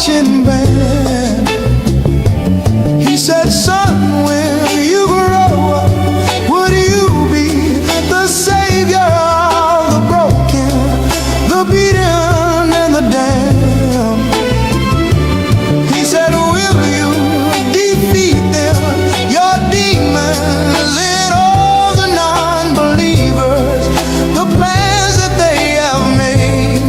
marching band. He said, son, when you grow up, would you be the savior of the broken, the beaten, and the damned? He said, will you defeat them, your demons, and all the non-believers, the plans that they have made?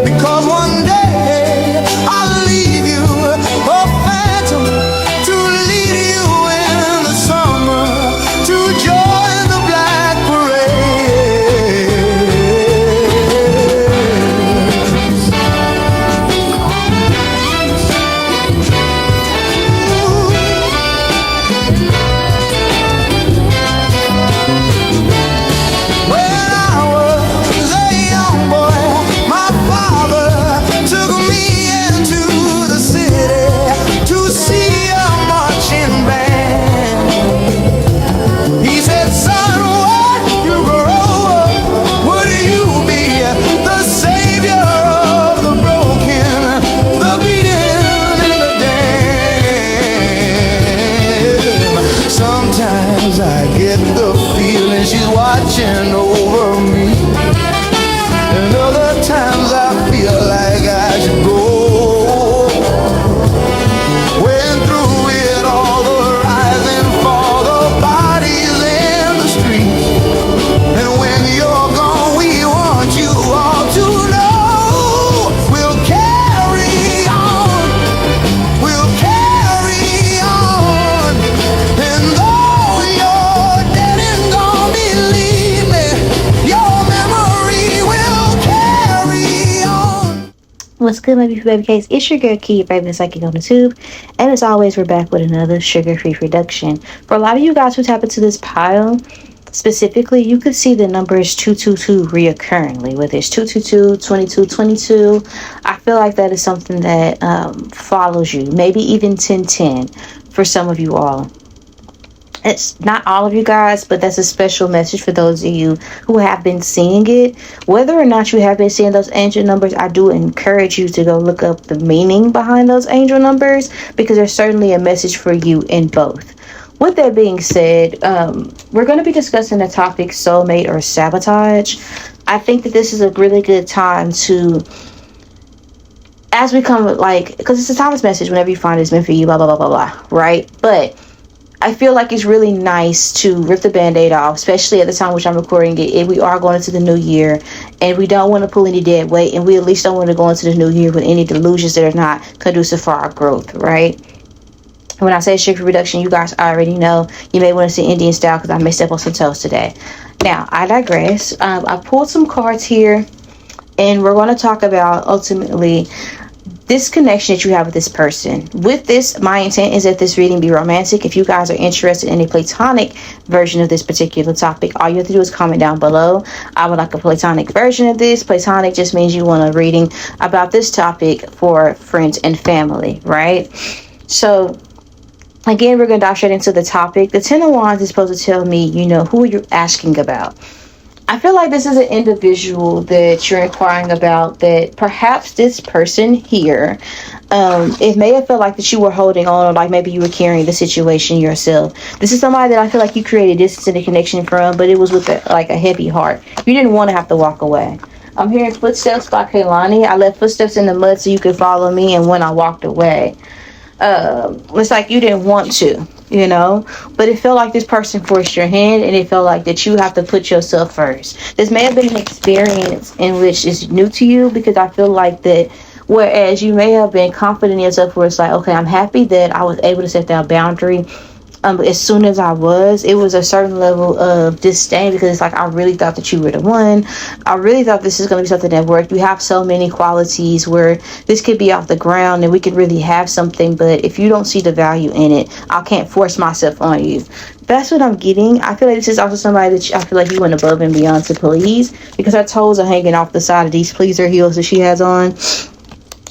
Because one day I'll leave you a phantom to lead you in the summer to join the black parade. When I was a young boy, my father took me into the city to see a marching band. He said, son, when you grow up, would you be the savior of the broken, the beaten, and the damned? Sometimes I get the feeling she's watching over me, and other times I feel like I should go. When through it all, the rise and fall, the bodies in the street. And when you're gone, we want you all to know we'll carry on, we'll carry on. And though you're dead and gone, believe me, your memory will carry on. What's good, my beautiful baby cakes? It's your girl Key, your favorite psychic on the tube. And as always, we're back with another sugar-free production. For a lot of you guys who tap into this pile, specifically, you could see the numbers 222 reoccurringly, whether it's 222, 2222. I feel like that is something that follows you, maybe even 1010 for some of you all. It's not all of you guys, but that's a special message for those of you who have been seeing it. Whether or not you have been seeing those angel numbers, I do encourage you to go look up the meaning behind those angel numbers, because there's certainly a message for you in both. With that being said, we're going to be discussing the topic soulmate or sabotage. I think that this is a really good time to, as we come, like, because it's a timeless message, whenever you find it's meant for you, blah, blah, blah, blah, blah, right? But I feel like it's really nice to rip the band-aid off, especially at the time which I'm recording it. If we are going into the new year, and we don't want to pull any dead weight, and we at least don't want to go into the new year with any delusions that are not conducive for our growth, right? When I say sugar reduction, you guys already know. You may want to see Indian style because I messed up on some toast today. Now, I digress. I pulled some cards here, and we're going to talk about ultimately this connection that you have with this person. With this, my intent is that this reading be romantic. If you guys are interested in a platonic version of this particular topic, all you have to do is comment down below. I would like a platonic version of this. Platonic just means you want a reading about this topic for friends and family, right? So again, we're going to dive straight into the topic. The Ten of Wands is supposed to tell me, you know, who you're asking about. I feel like this is an individual that you're inquiring about, that perhaps this person here, it may have felt like that you were holding on, or like maybe you were carrying the situation yourself. This is somebody that I feel like you created distance and a connection from, but it was with like a heavy heart. You didn't want to have to walk away. I'm hearing footsteps by 𝒯𝓂𝓒𝓒. I left footsteps in the mud so you could follow me, and when I walked away, it's like you didn't want to, you know, but it felt like this person forced your hand, and it felt like that you have to put yourself first. This may have been an experience in which is new to you, because I feel like that whereas you may have been confident in yourself, where it's like, okay, I'm happy that I was able to set that boundary. As soon as it was a certain level of disdain, because it's like, I really thought that you were the one. I really thought this is going to be something that worked. You have so many qualities where this could be off the ground and we could really have something, but if you don't see the value in it, I can't force myself on you. That's what I'm getting. I feel like this is also somebody that I feel like you went above and beyond to please, because her toes are hanging off the side of these pleaser heels that she has on.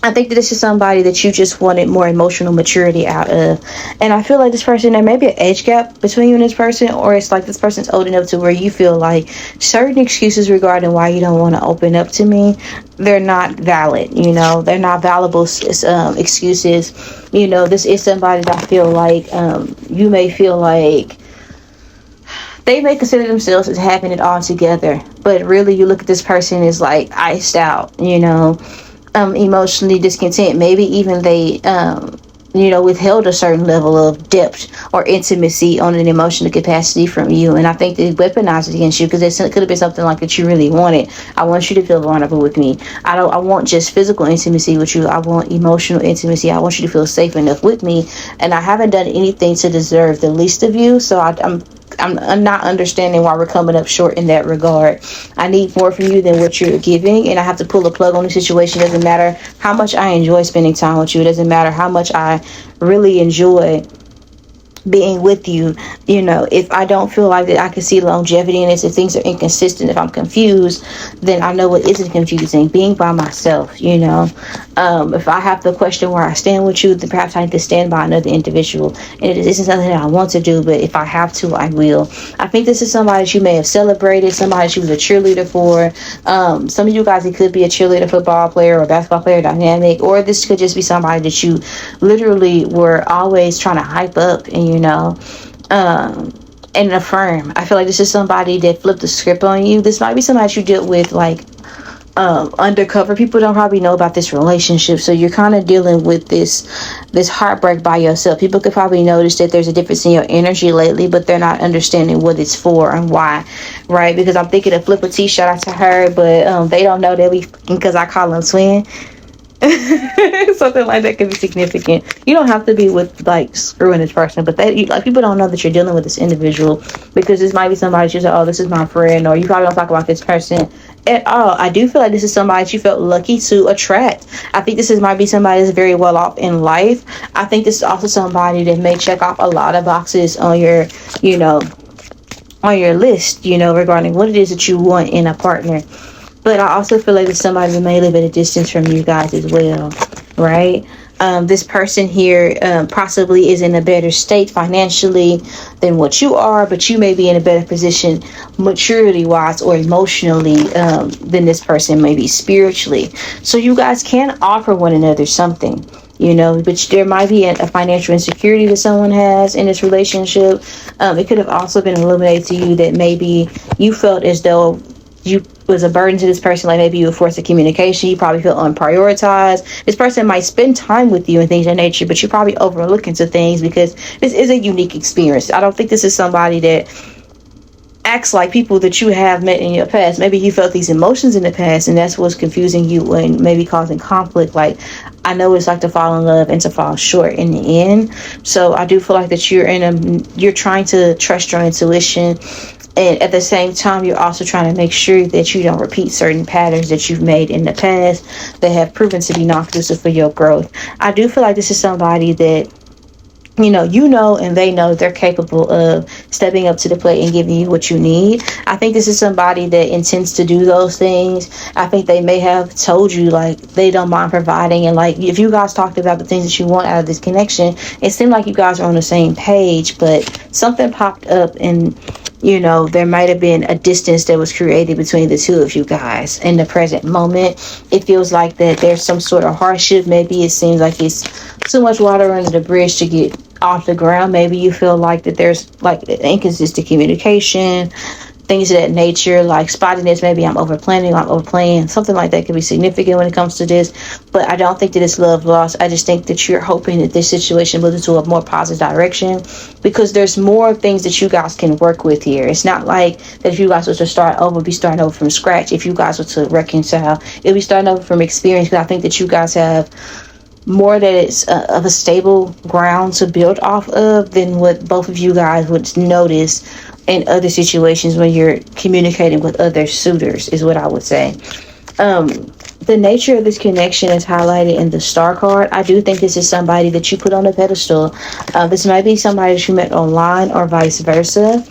I think that this is somebody that you just wanted more emotional maturity out of. And I feel like this person, there may be an age gap between you and this person, or it's like this person's old enough to where you feel like certain excuses regarding why you don't want to open up to me, they're not valid. They're not valuable excuses. This is somebody that I feel like you may feel like they may consider themselves as having it all together, but really you look at this person as like iced out, emotionally discontent. Maybe even they withheld a certain level of depth or intimacy on an emotional capacity from you, and I think they weaponized it against you, because it could have been something like that you really wanted. I want you to feel vulnerable with me. I want just physical intimacy with you. I want emotional intimacy. I want you to feel safe enough with me, and I haven't done anything to deserve the least of you, so I'm not understanding why we're coming up short in that regard. I need more from you than what you're giving, and I have to pull a plug on the situation. It doesn't matter how much I enjoy spending time with you. It doesn't matter how much I really enjoy being with you. If I don't feel like that I can see longevity in this, if things are inconsistent, if I'm confused, then I know what isn't confusing: being by myself. If I have to question where I stand with you, then perhaps I need to stand by another individual, and it isn't something that I want to do, but if I have to, I will. I think this is somebody that you may have celebrated, somebody that you was a cheerleader for. Some of you guys, it could be a cheerleader, football player, or basketball player dynamic, or this could just be somebody that you literally were always trying to hype up and affirm. I feel like this is somebody that flipped the script on you. This might be somebody that you dealt with like undercover. People don't probably know about this relationship, so you're kind of dealing with this heartbreak by yourself. People could probably notice that there's a difference in your energy lately, but they're not understanding what it's for and why, right? Because I'm thinking of 𝒯𝒾𝓂𝓒𝓒, shout out to her, but they don't know that because I call them twin. Something like that could be significant. You don't have to be with like screwing this person, but people don't know that you're dealing with this individual, because this might be somebody that you say, oh, this is my friend, or you probably don't talk about this person at all. I do feel like this is somebody that you felt lucky to attract. I think might be somebody that's very well off in life. I think this is also somebody that may check off a lot of boxes on your list, regarding what it is that you want in a partner. But I also feel like it's somebody who may live at a distance from you guys as well, right? This person here possibly is in a better state financially than what you are, but you may be in a better position maturity-wise or emotionally than this person, maybe spiritually. So you guys can offer one another something, but there might be a financial insecurity that someone has in this relationship. It could have also been illuminated to you that maybe you felt as though you was a burden to this person, like maybe you were forced of communication. You probably feel unprioritized. This person might spend time with you and things of that nature, but you're probably overlooking some things because this is a unique experience. I don't think this is somebody that acts like people that you have met in your past. Maybe you felt these emotions in the past, and that's what's confusing you and maybe causing conflict. Like, I know it's like to fall in love and to fall short in the end. So I do feel like that you're trying to trust your intuition, and at the same time you're also trying to make sure that you don't repeat certain patterns that you've made in the past that have proven to be non-conducive for your growth. I do feel like this is somebody that and they know they're capable of stepping up to the plate and giving you what you need. I think this is somebody that intends to do those things. I think they may have told you like they don't mind providing, and like if you guys talked about the things that you want out of this connection, it seemed like you guys are on the same page, but something popped up and there might have been a distance that was created between the two of you guys. In the present moment, it feels like that there's some sort of hardship. Maybe it seems like it's too much water under the bridge to get off the ground. Maybe you feel like that there's like inconsistent communication, things of that nature, like spottiness. Maybe I'm overplaying. Something like that could be significant when it comes to this. But I don't think that it's love lost. I just think that you're hoping that this situation moves into a more positive direction, because there's more things that you guys can work with here. It's not like that if you guys were to start over, be starting over from scratch. If you guys were to reconcile, it'll be starting over from experience, because I think that you guys have more that it's of a stable ground to build off of than what both of you guys would notice in other situations when you're communicating with other suitors, is what I would say. The nature of this connection is highlighted in the star card. I do think this is somebody that you put on a pedestal. This might be somebody that you met online or vice versa.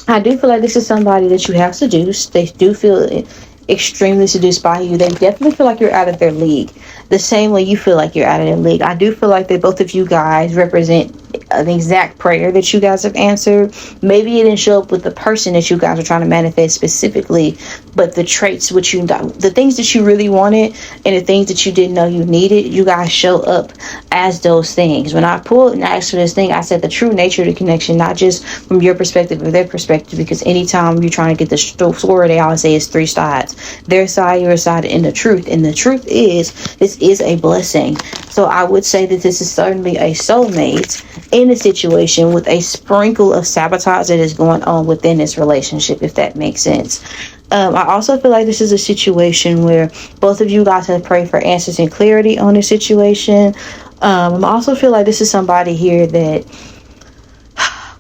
I do feel like this is somebody that you have seduced. They do feel extremely seduced by you. They definitely feel like you're out of their league. the same way you feel like you're out of the league. I do feel like that both of you guys represent an exact prayer that you guys have answered. Maybe it didn't show up with the person that you guys are trying to manifest specifically, but the traits, the things that you really wanted and the things that you didn't know you needed, you guys show up as those things. When I pulled and asked for this thing, I said the true nature of the connection, not just from your perspective or their perspective, because anytime you're trying to get the story, they always say it's three sides: their side, your side, and the truth. And the truth is, this is a blessing. So I would say that this is certainly a soulmate in a situation with a sprinkle of sabotage that is going on within this relationship, if that makes sense. I also feel like this is a situation where both of you guys have prayed for answers and clarity on the situation. I also feel like this is somebody here that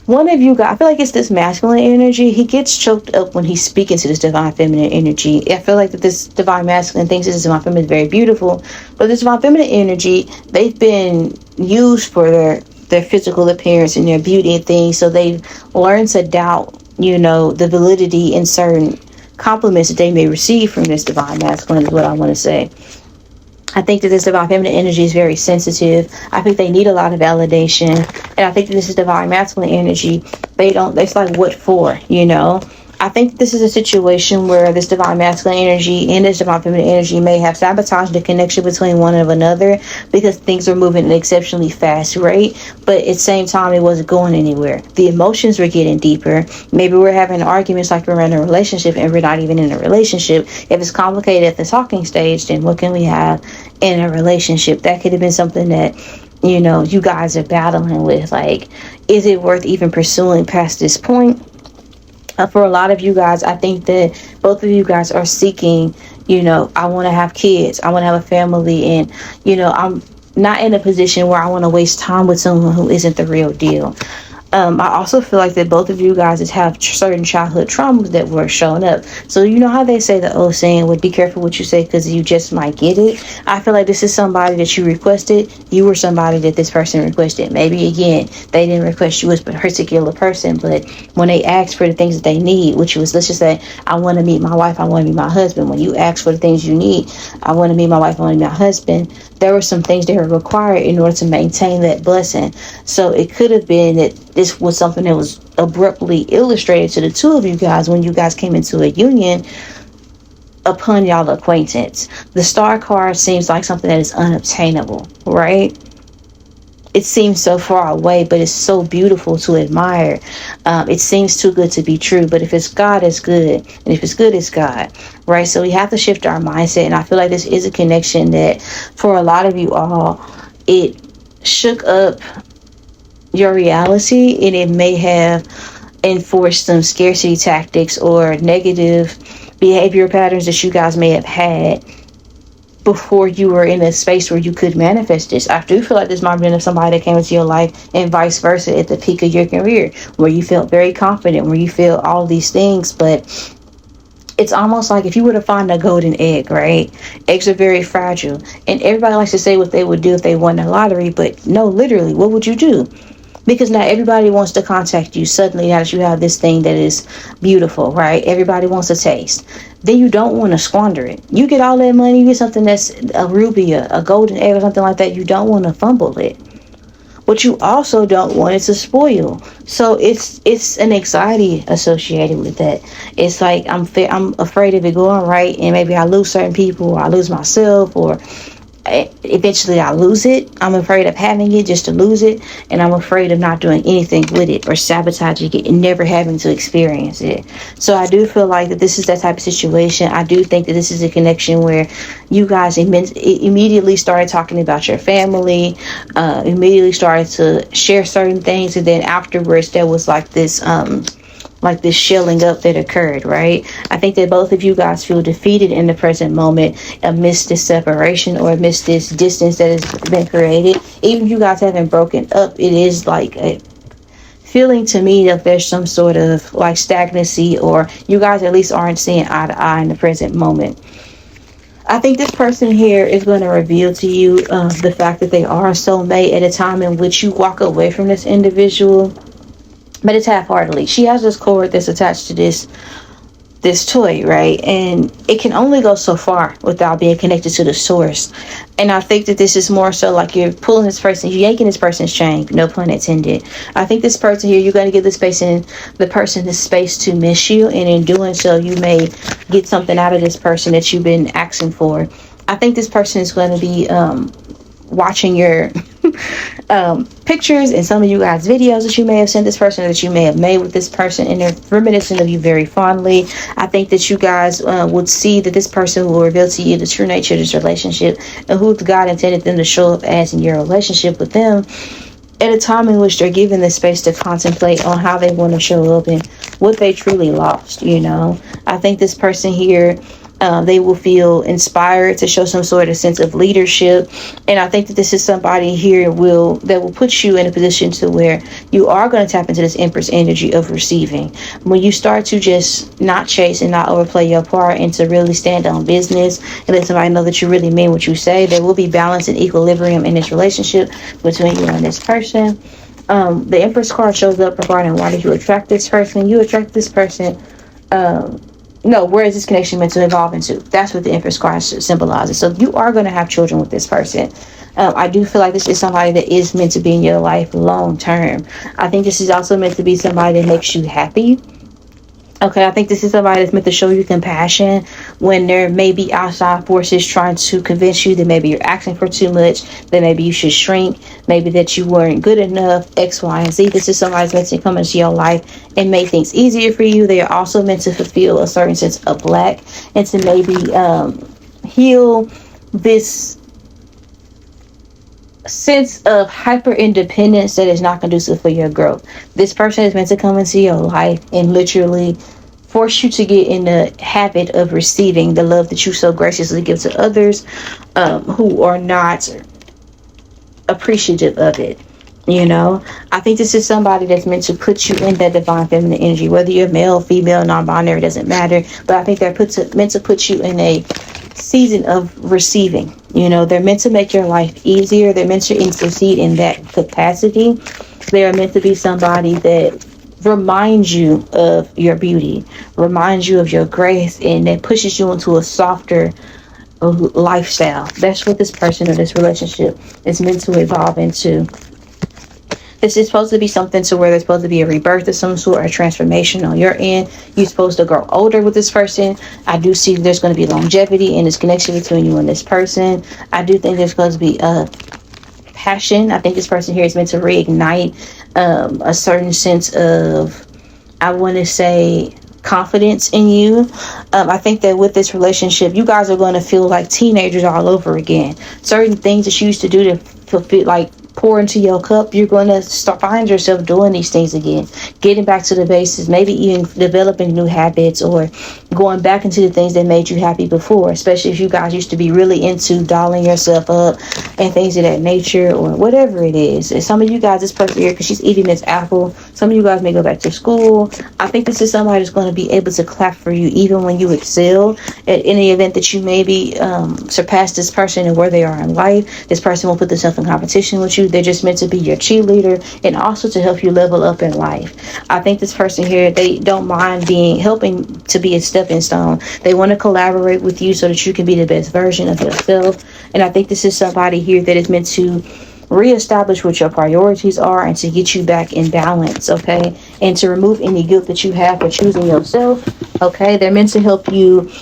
one of you guys, I feel like it's this masculine energy. He gets choked up when he's speaking to this divine feminine energy. I feel like that this divine masculine thinks this divine feminine is very beautiful, but this divine feminine energy, they've been used for their physical appearance and their beauty and things, so they've learned to doubt, the validity in certain compliments that they may receive from this divine masculine, is what I want to say. I think that this divine feminine energy is very sensitive. I think they need a lot of validation. And I think that this is divine masculine energy. It's like, what for, I think this is a situation where this divine masculine energy and this divine feminine energy may have sabotaged the connection between one and another, because things are moving at an exceptionally fast rate, but at the same time it wasn't going anywhere. The emotions were getting deeper. Maybe we're having arguments like we're in a relationship and we're not even in a relationship. If it's complicated at the talking stage, then what can we have in a relationship? That could have been something that you guys are battling with. Like, is it worth even pursuing past this point? For a lot of you guys, I think that both of you guys are seeking, I want to have kids, I want to have a family, and, I'm not in a position where I want to waste time with someone who isn't the real deal. I also feel like that both of you guys have certain childhood traumas that were showing up. So you know how they say the old saying, would be careful what you say because you just might get it. I feel like this is somebody that you requested. You were somebody that this person requested. Maybe again, they didn't request you as a particular person, but when they asked for the things that they need, which was, let's just say, I want to meet my wife, I want to meet my husband. When you ask for the things you need, I want to meet my wife, I want to meet my husband, there were some things that were required in order to maintain that blessing. So it could have been that this was something that was abruptly illustrated to the two of you guys when you guys came into a union upon y'all acquaintance. The star card seems like something that is unobtainable, right? It seems so far away, but it's so beautiful to admire. It seems too good to be true, but if it's God, it's good. And if it's good, it's God, right? So we have to shift our mindset. And I feel like this is a connection that for a lot of you all, it shook up your reality, and it may have enforced some scarcity tactics or negative behavior patterns that you guys may have had before you were in a space where you could manifest this. I do feel like this might have been somebody that came into your life and vice versa at the peak of your career, where you felt very confident, where you feel all these things, but it's almost like if you were to find a golden egg, right? Eggs are very fragile, and everybody likes to say what they would do if they won the lottery, but no, literally, what would you do? Because now everybody wants to contact you suddenly now that you have this thing that is beautiful, right? Everybody wants a taste. Then you don't want to squander it. You get all that money, you get something that's a ruby, a golden egg or something like that. You don't want to fumble it. What you also don't want is to spoil. So it's an anxiety associated with that. It's like I'm afraid of it going right, and maybe I lose certain people, or I lose myself, or eventually I lose it. I'm afraid of having it just to lose it, and I'm afraid of not doing anything with it or sabotaging it and never having to experience it. So I do feel like that this is that type of situation. I do think that this is a connection where you guys immediately started talking about your family, immediately started to share certain things, and then afterwards there was like this shelling up that occurred, right? I think that both of you guys feel defeated in the present moment amidst this separation or amidst this distance that has been created. Even if you guys haven't broken up, it is like a feeling to me that there's some sort of like stagnancy, or you guys at least aren't seeing eye to eye in the present moment. I think this person here is going to reveal to you the fact that they are a soulmate at a time in which you walk away from this individual, but it's half-heartedly. She has this cord that's attached to this this toy, right? And it can only go so far without being connected to the source. And I think that this is more so like you're pulling this person, you're yanking this person's chain, no pun intended. I think this person here, you're going to give this space in the person this space to miss you, and in doing so, you may get something out of this person that you've been asking for. I think this person is going to be watching your pictures and some of you guys videos that you may have sent this person, or that you may have made with this person, and they're reminiscent of you very fondly. I think that you guys would see that this person will reveal to you the true nature of this relationship and who God intended them to show up as in your relationship with them, at a time in which they're given the space to contemplate on how they want to show up and what they truly lost. I think this person here, they will feel inspired to show some sort of sense of leadership. And I think that this is somebody here that will put you in a position to where you are going to tap into this Empress energy of receiving. When you start to just not chase and not overplay your part, and to really stand on business and let somebody know that you really mean what you say, there will be balance and equilibrium in this relationship between you and this person. The Empress card shows up regarding why did you attract this person. You attract this person. No, where is this connection meant to evolve into? That's what the Empress card symbolizes. So you are going to have children with this person. I do feel like this is somebody that is meant to be in your life long term. I think this is also meant to be somebody that makes you happy. Okay, I think this is somebody that's meant to show you compassion when there may be outside forces trying to convince you that maybe you're asking for too much, that maybe you should shrink, maybe that you weren't good enough, X, Y, and Z. This is somebody that's meant to come into your life and make things easier for you. They are also meant to fulfill a certain sense of black, and to maybe heal this sense of hyper independence that is not conducive for your growth. This person is meant to come into your life and literally force you to get in the habit of receiving the love that you so graciously give to others who are not appreciative of it. I think this is somebody that's meant to put you in that divine feminine energy, whether you're male, female, non-binary, doesn't matter. But I think they're meant to put you in a season of receiving. They're meant to make your life easier. They're meant to intercede in that capacity. They are meant to be somebody that reminds you of your beauty, reminds you of your grace, and that pushes you into a softer lifestyle. That's what this person or this relationship is meant to evolve into. This is supposed to be something to where there's supposed to be a rebirth of some sort, or transformation on your end. You're supposed to grow older with this person. I do see there's going to be longevity in this connection between you and this person. I do think there's going to be passion. I think this person here is meant to reignite a certain sense of, I want to say, confidence in you. I think that with this relationship, you guys are going to feel like teenagers all over again. Certain things that you used to do to fulfill, like pour into your cup, you're going to find yourself doing these things again, getting back to the basics, maybe even developing new habits, or going back into the things that made you happy before, especially if you guys used to be really into dolling yourself up and things of that nature, or whatever it is. And some of you guys, this person here, because she's eating this apple, some of you guys may go back to school. I think this is somebody that's going to be able to clap for you even when you excel. At any event that you maybe surpass this person and where they are in life, this person will put themselves in competition with you. They're just meant to be your cheerleader and also to help you level up in life. I think this person here, they don't mind helping to be a stepping stone. They want to collaborate with you so that you can be the best version of yourself. And I think this is somebody here that is meant to reestablish what your priorities are and to get you back in balance, okay? And to remove any guilt that you have for choosing yourself, okay? They're meant to help you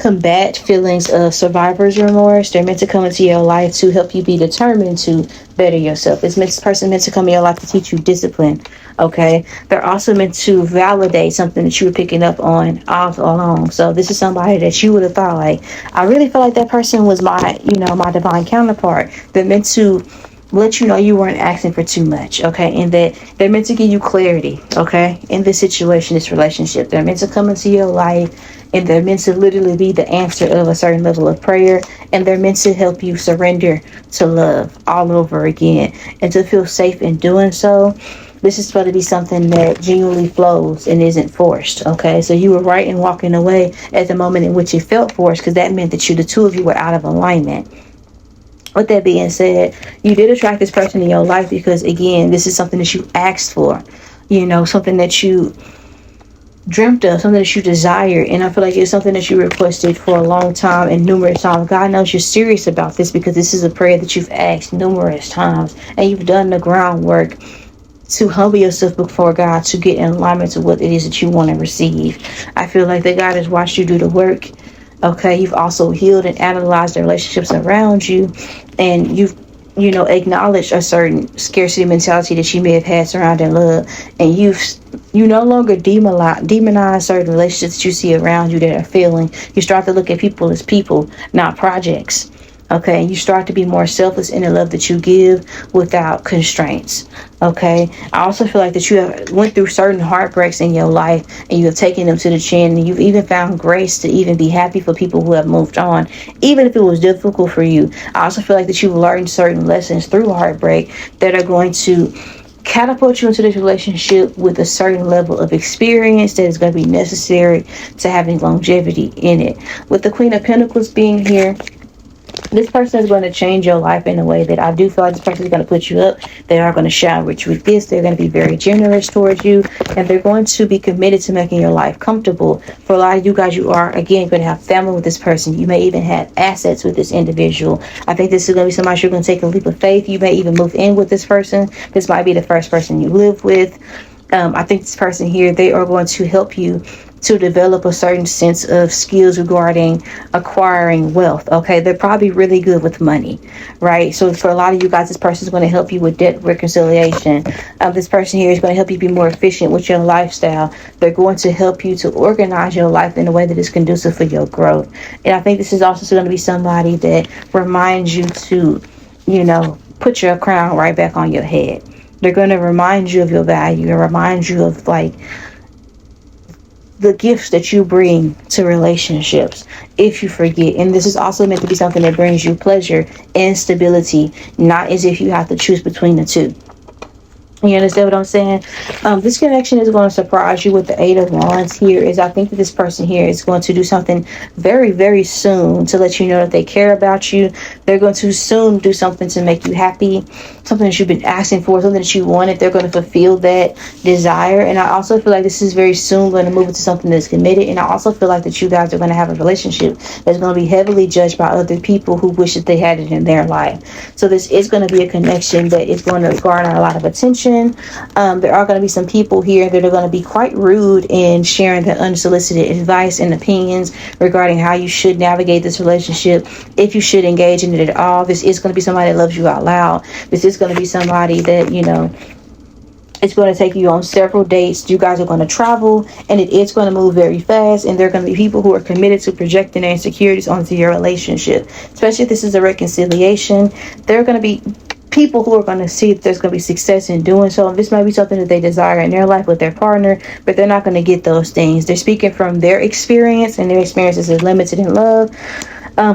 combat feelings of survivor's remorse. They're meant to come into your life to help you be determined to better yourself. This person meant to come in your life to teach you discipline, okay? They're also meant to validate something that you were picking up on all along. So this is somebody that you would have thought, like, I really feel like that person was my divine counterpart. They're meant to let you know you weren't asking for too much, okay? And that they're meant to give you clarity, okay? In this situation, this relationship, they're meant to come into your life, and they're meant to literally be the answer of a certain level of prayer, and they're meant to help you surrender to love all over again, and to feel safe in doing so. This is supposed to be something that genuinely flows and isn't forced, okay? So you were right in walking away at the moment in which it felt forced, because that meant that the two of you were out of alignment. With that being said, you did attract this person in your life because, again, this is something that you asked for, something that you dreamt of, something that you desire, and I feel like it's something that you requested for a long time and numerous times. God knows you're serious about this because this is a prayer that you've asked numerous times, and you've done the groundwork to humble yourself before God to get in alignment to what it is that you want to receive. I feel like that God has watched you do the work. Okay, you've also healed and analyzed the relationships around you, and you've acknowledged a certain scarcity mentality that you may have had surrounding love, and you no longer demonize certain relationships that you see around you that are failing. You start to look at people as people, not projects. Okay, and you start to be more selfless in the love that you give without constraints. Okay, I also feel like that you have went through certain heartbreaks in your life, and you have taken them to the chin, and you've even found grace to even be happy for people who have moved on, even if it was difficult for you. I also feel like that you've learned certain lessons through heartbreak that are going to catapult you into this relationship with a certain level of experience that is going to be necessary to having longevity in it. With the Queen of Pentacles being here, this person is going to change your life in a way that I do feel like this person is going to put you up. They are going to shower you with this. They're going to be very generous towards you, and they're going to be committed to making your life comfortable. For a lot of you guys, you are, again, going to have family with this person. You may even have assets with this individual. I think this is going to be somebody you're going to take a leap of faith. You may even move in with this person. This might be the first person you live with. I think this person here, they are going to help you to develop a certain sense of skills regarding acquiring wealth. Okay, they're probably really good with money, right? So for a lot of you guys, this person is going to help you with debt reconciliation. This person here is going to help you be more efficient with your lifestyle. They're going to help you to organize your life in a way that is conducive for your growth. And I think this is also going to be somebody that reminds you to, put your crown right back on your head. They're going to remind you of your value and remind you of the gifts that you bring to relationships if you forget. And this is also meant to be something that brings you pleasure and stability, not as if you have to choose between the two. You understand what I'm saying? This connection is going to surprise you with the Eight of Wands here. Is I think that this person here is going to do something very, very soon to let you know that they care about you. They're going to soon do something to make you happy, something that you've been asking for, something that you wanted. They're going to fulfill that desire. And I also feel like this is very soon going to move into something that's committed. And I also feel like that you guys are going to have a relationship that's going to be heavily judged by other people who wish that they had it in their life. So this is going to be a connection that is going to garner a lot of attention. There are going to be some people here that are going to be quite rude in sharing their unsolicited advice and opinions regarding how you should navigate this relationship, if you should engage in it at all. This is going to be somebody that loves you out loud. This is going to be somebody that, it's going to take you on several dates. You guys are going to travel, and it is going to move very fast. And there are going to be people who are committed to projecting their insecurities onto your relationship, especially if this is a reconciliation. There are going to be people who are going to see if there's going to be success in doing so. This might be something that they desire in their life with their partner, but they're not going to get those things. They're speaking from their experience, and their experiences is limited in love.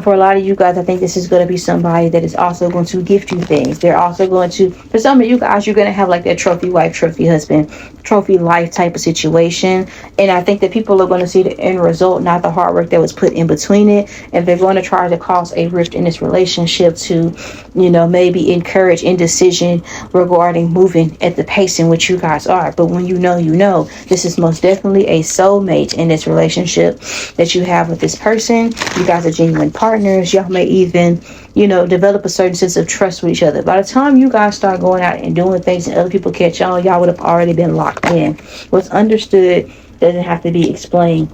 For a lot of you guys, I think this is going to be somebody that is also going to gift you things. They're also going to, for some of you guys, you're going to have like that trophy wife, trophy husband, trophy life type of situation. And I think that people are going to see the end result, not the hard work that was put in between it. And they're going to try to cause a rift in this relationship to, maybe encourage indecision regarding moving at the pace in which you guys are. But when you know, this is most definitely a soulmate in this relationship that you have with this person. You guys are genuine partners. Y'all may even develop a certain sense of trust with each other. By the time you guys start going out and doing things and other people catch on, y'all would have already been locked in. What's understood doesn't have to be explained.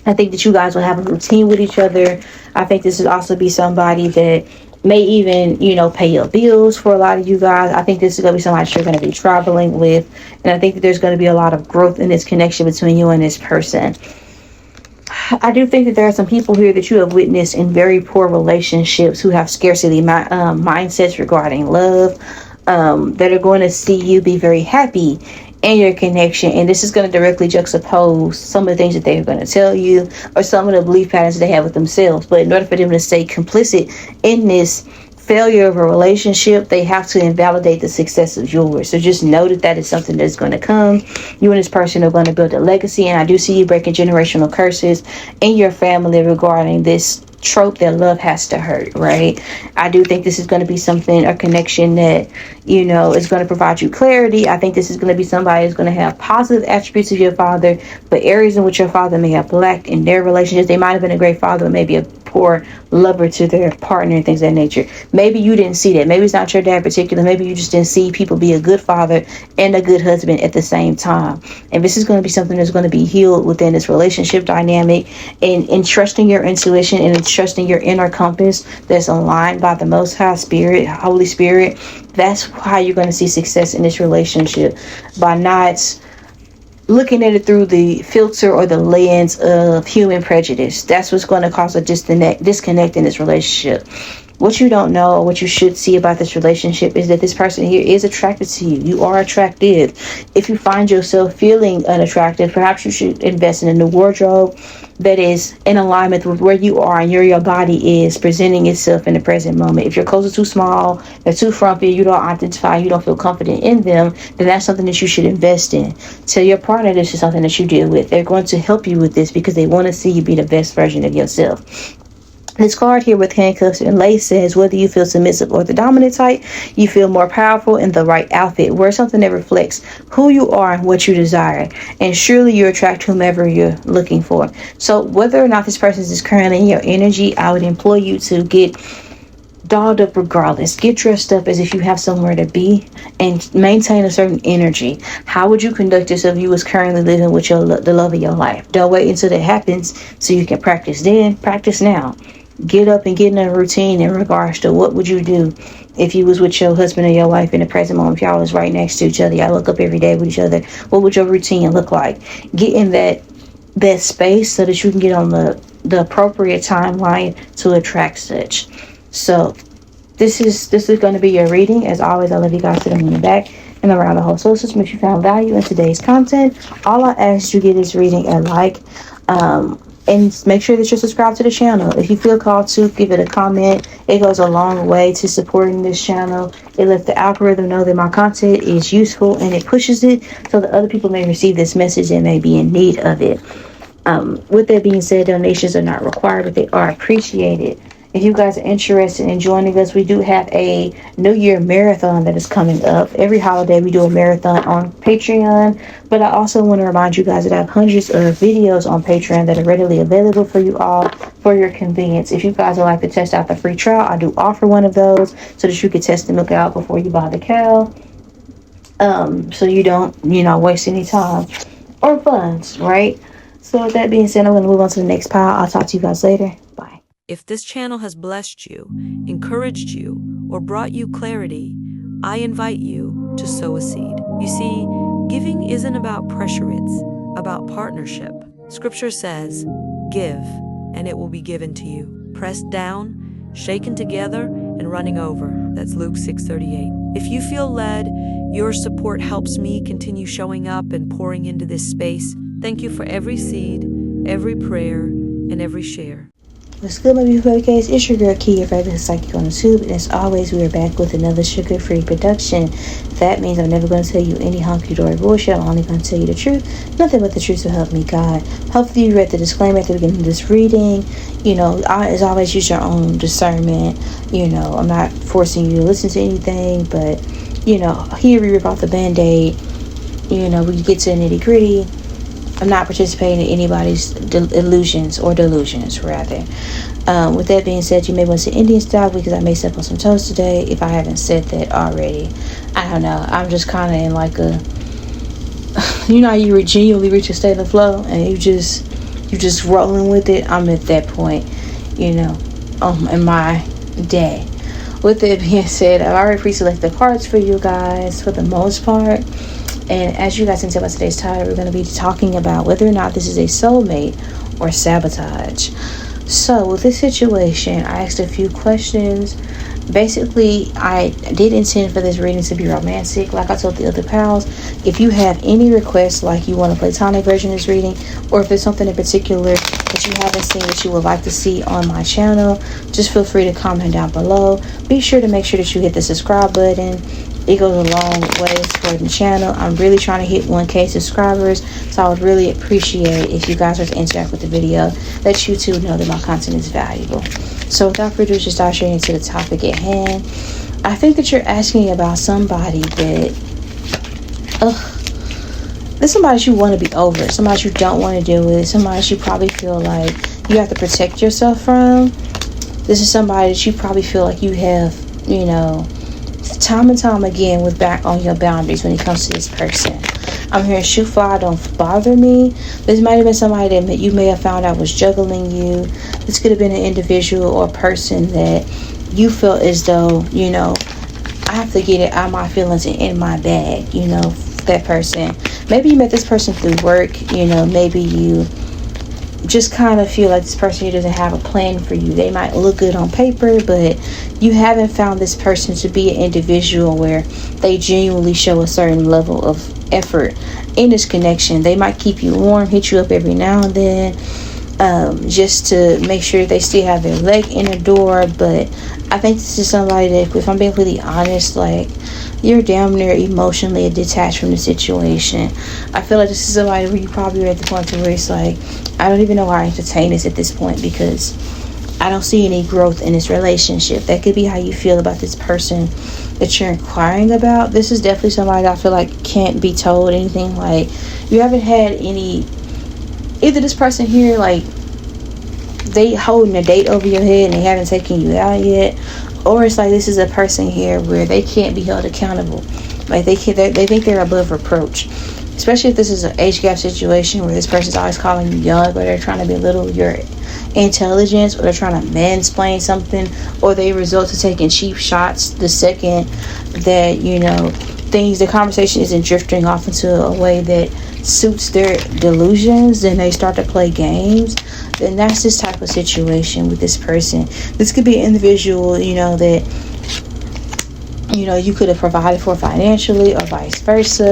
I think that you guys will have a routine with each other. I think this would also be somebody that may even pay your bills. For a lot of you guys, I think this is going to be somebody you're going to be traveling with, and I think that there's going to be a lot of growth in this connection between you and this person. I do think that there are some people here that you have witnessed in very poor relationships who have scarcity mindsets regarding love, that are going to see you be very happy in your connection. And this is going to directly juxtapose some of the things that they're going to tell you, or some of the belief patterns they have with themselves. But in order for them to stay complicit in this failure of a relationship, they have to invalidate the success of yours. So just know that is something that's going to come. You and this person are going to build a legacy, and I do see you breaking generational curses in your family regarding this trope that love has to hurt, right? I do think this is going to be something, a connection that, you know, is going to provide you clarity. I think this is going to be somebody who's going to have positive attributes of your father, but areas in which your father may have lacked in their relationships. They might have been a great father, but maybe a poor lover to their partner and things of that nature. Maybe you didn't see that. Maybe it's not your dad in particular. Maybe you just didn't see people be a good father and a good husband at the same time. And this is going to be something that's going to be healed within this relationship dynamic, and trusting your intuition and trusting your inner compass that's aligned by the Most High Spirit, Holy Spirit. That's how you're going to see success in this relationship, by not looking at it through the filter or the lens of human prejudice. That's what's going to cause a disconnect in this relationship. What you don't know, or what you should see about this relationship, is that this person here is attracted to you. You are attractive. If you find yourself feeling unattractive, perhaps you should invest in a new wardrobe that is in alignment with where you are and your body is presenting itself in the present moment. If your clothes are too small, they're too frumpy, you don't identify, you don't feel confident in them, then that's something that you should invest in. Tell your partner this is something that you deal with. They're going to help you with this because they want to see you be the best version of yourself. This card here with handcuffs and lace says, whether you feel submissive or the dominant type, you feel more powerful in the right outfit. Wear something that reflects who you are and what you desire, and surely you attract whomever you're looking for. So whether or not this person is currently in your energy, I would implore you to get dolled up regardless. Get dressed up as if you have somewhere to be, and maintain a certain energy. How would you conduct yourself if you was currently living with the love of your life? Don't wait until that happens so you can practice then. Practice now. Get up and get in a routine in regards to what would you do if you was with your husband or your wife in the present moment. If y'all was right next to each other, y'all look up every day with each other, what would your routine look like? Get in that space so that you can get on the appropriate timeline to attract such. So this is going to be your reading. As always, I love you guys to the moon and back and around the whole solar system. If you found value in today's content, all I ask you get is reading a like, and make sure that you're subscribed to the channel. If you feel called to, give it a comment. It goes a long way to supporting this channel. It lets the algorithm know that my content is useful, and it pushes it so that other people may receive this message and may be in need of it. With that being said, donations are not required, but they are appreciated. If you guys are interested in joining us, we do have a New Year marathon that is coming up. Every holiday we do a marathon on Patreon, but I also want to remind you guys that I have hundreds of videos on Patreon that are readily available for you all for your convenience. If you guys would like to test out the free trial, I do offer one of those so that you can test the milk out before you buy the cow. So you don't, waste any time or funds, right? So with that being said, I'm going to move on to the next pile. I'll talk to you guys later. Bye. If this channel has blessed you, encouraged you, or brought you clarity, I invite you to sow a seed. You see, giving isn't about pressure, it's about partnership. Scripture says, give, and it will be given to you. Pressed down, shaken together, and running over. That's Luke 6:38. If you feel led, your support helps me continue showing up and pouring into this space. Thank you for every seed, every prayer, and every share. What's good, my beautiful case? It's your girl Key, your favorite psychic on the tube, and as always, we are back with another sugar-free production. That means I'm never going to tell you any hunky-dory bullshit. I'm only going to tell you the truth, nothing but the truth, so help me God. Hopefully you read the disclaimer at the beginning of this reading. As always, use your own discernment. I'm not forcing you to listen to anything, but here we rip off the band-aid. We get to the nitty-gritty. I'm not participating in anybody's illusions or delusions, rather. With that being said, you may want to say Indian style because I may step on some toes today if I haven't said that already. I don't know. I'm just kind of in like a, how you genuinely reach a state of flow and you just rolling with it. I'm at that point, in my day. With that being said, I've already pre-selected cards for you guys for the most part. And as you guys can tell by today's title, we're going to be talking about whether or not this is a soulmate or sabotage. So with this situation, I asked a few questions. Basically, I did intend for this reading to be romantic. Like I told the other pals, if you have any requests, like you want a platonic version of this reading, or if there's something in particular that you haven't seen that you would like to see on my channel, just feel free to comment down below. Be sure to make sure that you hit the subscribe button It goes a long way toward the channel. I'm really trying to hit 1K subscribers, so I would really appreciate if you guys were to interact with the video, let YouTube know that my content is valuable. So without further ado, just start straight into the topic at hand. I think that you're asking about somebody that, there's somebody that you want to be over, somebody you don't want to deal with, somebody that you probably feel like you have to protect yourself from. This is somebody that you probably feel like you have, you know, time and time again with back on your boundaries when it comes to this person. I'm hearing shoot fly, don't bother me. This might have been somebody that you may have found out was juggling you. This could have been an individual or person that you feel as though, you know, I have to get it out of my feelings and in my bag, you know, that person. Maybe you met this person through work, you know, maybe you just kind of feel like this person here doesn't have a plan for you. They might look good on paper, but you haven't found this person to be an individual where they genuinely show a certain level of effort in this connection. They might keep you warm, hit you up every now and then, just to make sure they still have their leg in the door. But I think this is somebody that, if I'm being completely honest, like, you're damn near emotionally detached from the situation. I feel like this is somebody where you probably are at the point to where it's like, I don't even know why I entertain this at this point, because I don't see any growth in this relationship. That could be how you feel about this person that you're inquiring about. This is definitely somebody that I feel like can't be told anything. Like, you haven't had any, either this person here, like, they holding a date over your head and they haven't taken you out yet, or it's like this is a person here where they can't be held accountable. Like, they think they're above reproach. Especially if this is an age gap situation where this person's always calling you young, or they're trying to belittle your intelligence, or they're trying to mansplain something, or they resort to taking cheap shots the second that, you know, the conversation isn't drifting off into a way that suits their delusions, then they start to play games. Then that's this type of situation with this person. This could be an individual, you know, that, you know, you could have provided for financially, or vice versa.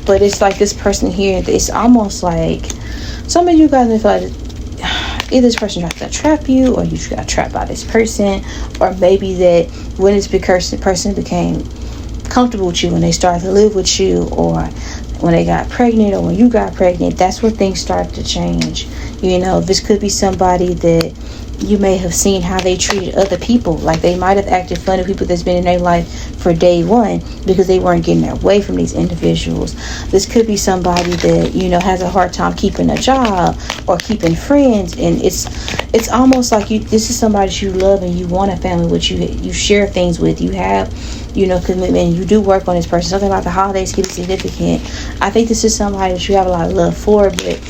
But it's like this person here, it's almost like some of you guys may feel like either this person tried to trap you, or you just got trapped by this person, or maybe that when this person became comfortable with you, when they started to live with you, or when they got pregnant, or when you got pregnant, that's when things start to change. You know, this could be somebody that you may have seen how they treated other people. Like, they might have acted funny, people that's been in their life for day one, because they weren't getting their way from these individuals. This could be somebody that, you know, has a hard time keeping a job or keeping friends, and it's almost like this is somebody that you love and you want a family with, you share things with, you have, you know, commitment, you do work on this person. Something about the holidays could be significant. I think this is somebody that you have a lot of love for, but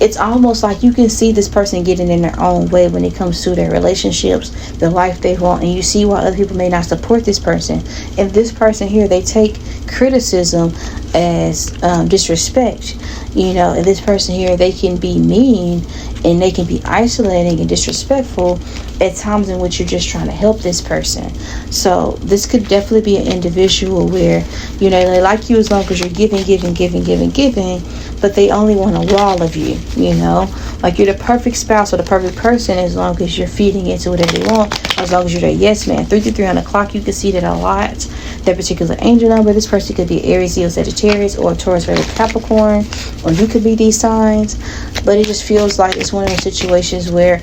it's almost like you can see this person getting in their own way when it comes to their relationships, the life they want, and you see why other people may not support this person. And this person here, they take criticism as disrespect, you know. And this person here, they can be mean and they can be isolating and disrespectful at times in which you're just trying to help this person. So this could definitely be an individual where, you know, they like you as long as you're giving, but they only want a wall of you, you know. Like, you're the perfect spouse or the perfect person as long as you're feeding into whatever they want, as long as you're their yes man. 333 on the clock, you can see that a lot. That particular angel number, this person could be Aries, Leo, Sagittarius, or Taurus, Virgo, Capricorn, or you could be these signs. But it just feels like it's one of those situations where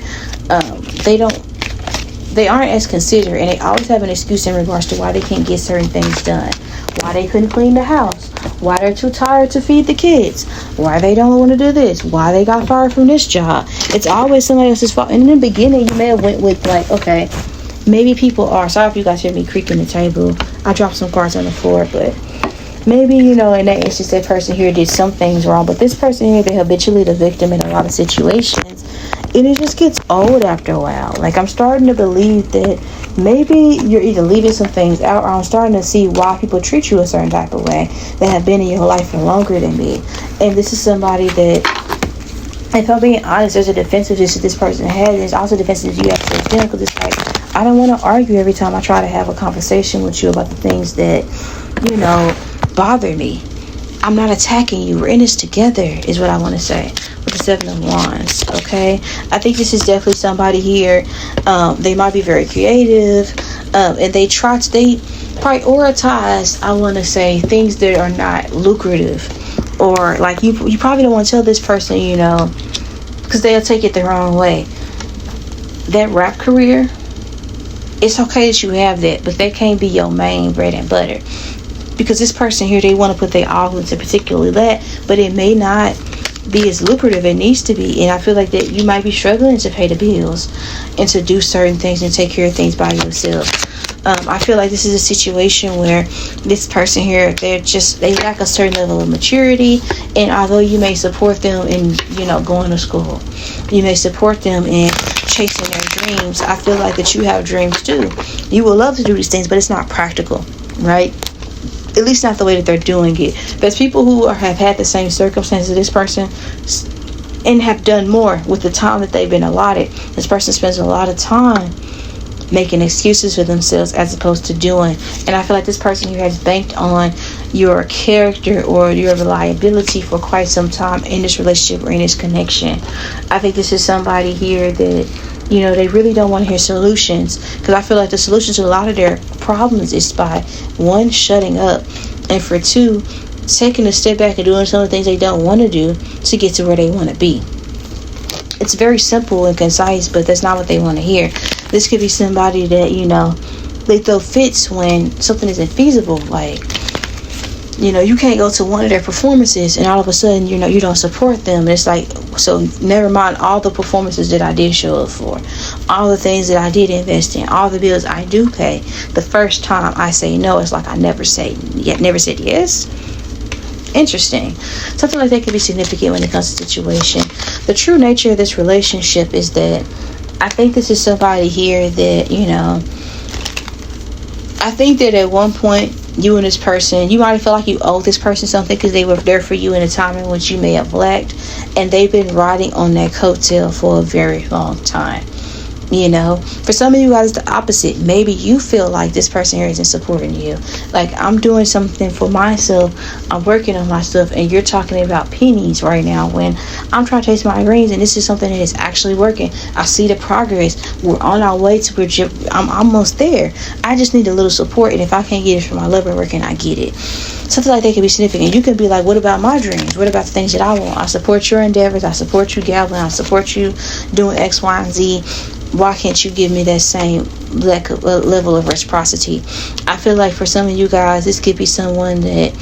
they aren't as considerate, and they always have an excuse in regards to why they can't get certain things done, why they couldn't clean the house, why they're too tired to feed the kids, why they don't want to do this, why they got fired from this job. It's always somebody else's fault. And in the beginning, you may have went with like, okay, maybe people are, sorry if you guys hear me creaking the table, I dropped some cards on the floor, but maybe, you know, in that instance, that person here did some things wrong, but this person here, they're habitually the victim in a lot of situations, and it just gets old after a while. Like, I'm starting to believe that maybe you're either leaving some things out, or I'm starting to see why people treat you a certain type of way that have been in your life for longer than me. And this is somebody that, if I'm being honest, there's a defensiveness that this person has. There's also defensiveness you have to them, because it's like, I don't want to argue every time I try to have a conversation with you about the things that, you know, bother me. I'm not attacking you. We're in this together, is what I want to say with the 7 of Wands. Okay, I think this is definitely somebody here. They might be very creative, and they prioritize, I want to say, things that are not lucrative, or like you probably don't want to tell this person, you know, because they'll take it the wrong way. That rap career, it's okay that you have that, but that can't be your main bread and butter, because this person here, they want to put their all into particularly that, but it may not be as lucrative it needs to be. And I feel like that you might be struggling to pay the bills and to do certain things and take care of things by yourself. I feel like this is a situation where this person here, they lack a certain level of maturity. And although you may support them in, you know, going to school, you may support them in chasing their dreams, I feel like that you have dreams too. You will love to do these things, but it's not practical, right? At least not the way that they're doing it. There's people who have had the same circumstances as this person and have done more with the time that they've been allotted. This person spends a lot of time making excuses for themselves as opposed to doing. And I feel like this person here has banked on your character or your reliability for quite some time in this relationship or in this connection. I think this is somebody here that, you know, they really don't want to hear solutions, because I feel like the solution to a lot of their problems is by, one, shutting up, and for two, taking a step back and doing some of the things they don't want to do to get to where they want to be. It's very simple and concise, but that's not what they want to hear. This could be somebody that, you know, they throw fits when something isn't feasible. Like, you know, you can't go to one of their performances and all of a sudden, you know, you don't support them. And it's like, so never mind all the performances that I did show up for, all the things that I did invest in, all the bills I do pay. The first time I say no, it's like I never said yes. Interesting. Something like that could be significant when it comes to situation. The true nature of this relationship is that I think this is somebody here that, you know, I think that at one point you and this person, you might feel like you owe this person something because they were there for you in a time in which you may have lacked, and they've been riding on that coattail for a very long time. You know, for some of you guys, the opposite. Maybe you feel like this person here isn't supporting you. Like, I'm doing something for myself, I'm working on my stuff, and you're talking about pennies right now when I'm trying to chase my dreams, and this is something that is actually working. I see the progress. We're on our way to where I'm almost there. I just need a little support, and if I can't get it from my lover working, I get it. Something like that can be significant. You can be like, what about my dreams? What about the things that I want? I support your endeavors. I support you gambling. I support you doing X, Y, and Z. Why can't you give me that same level of reciprocity? I feel like for some of you guys, this could be someone that,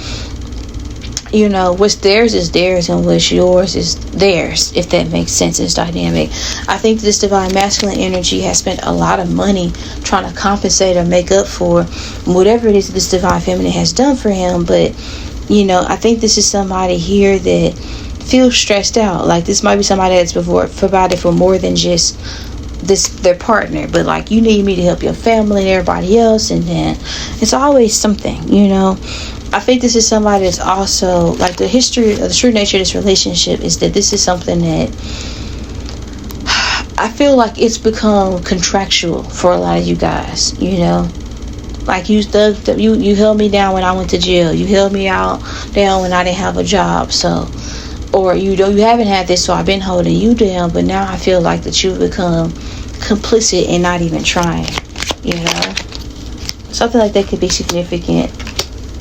you know, what's theirs is theirs and what's yours is theirs, if that makes sense. It's dynamic. I think this divine masculine energy has spent a lot of money trying to compensate or make up for whatever it is this divine feminine has done for him. But, you know, I think this is somebody here that feels stressed out. Like, this might be somebody that's provided for more than just their partner, but like, you need me to help your family and everybody else, and then it's always something, you know. I think this is somebody that's also like, the history of the true nature of this relationship is that this is something that I feel like it's become contractual for a lot of you guys, you know. Like, you held me down when I went to jail, you held me down when I didn't have a job, so, or you haven't had this, so I've been holding you down, but now I feel like that you've become complicit and not even trying, you know. Something like that could be significant.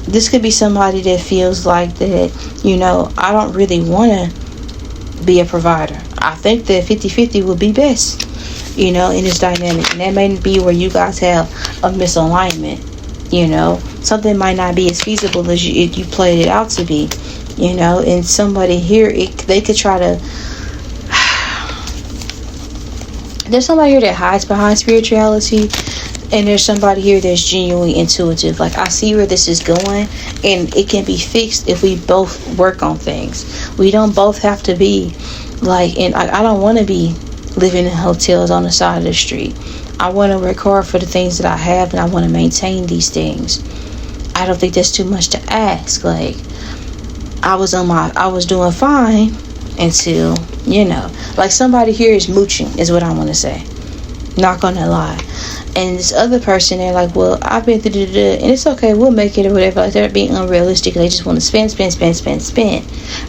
This could be somebody that feels like that, you know, I don't really want to be a provider. I think that 50-50 would be best, you know, in this dynamic. And that may be where you guys have a misalignment, you know. Something might not be as feasible as you played it out to be, you know. And somebody here, they could try to, there's somebody here that hides behind spirituality, and there's somebody here that's genuinely intuitive. Like, I see where this is going, and it can be fixed if we both work on things. We don't both have to be like, and I don't want to be living in hotels on the side of the street. I want to work hard for the things that I have, and I want to maintain these things. I don't think that's too much to ask. Like, I was doing fine until, you know, like, somebody here is mooching is what I want to say. Not gonna lie. And this other person, they're like, well, I've been through and it's okay, we'll make it or whatever. Like, they're being unrealistic. They just want to spend,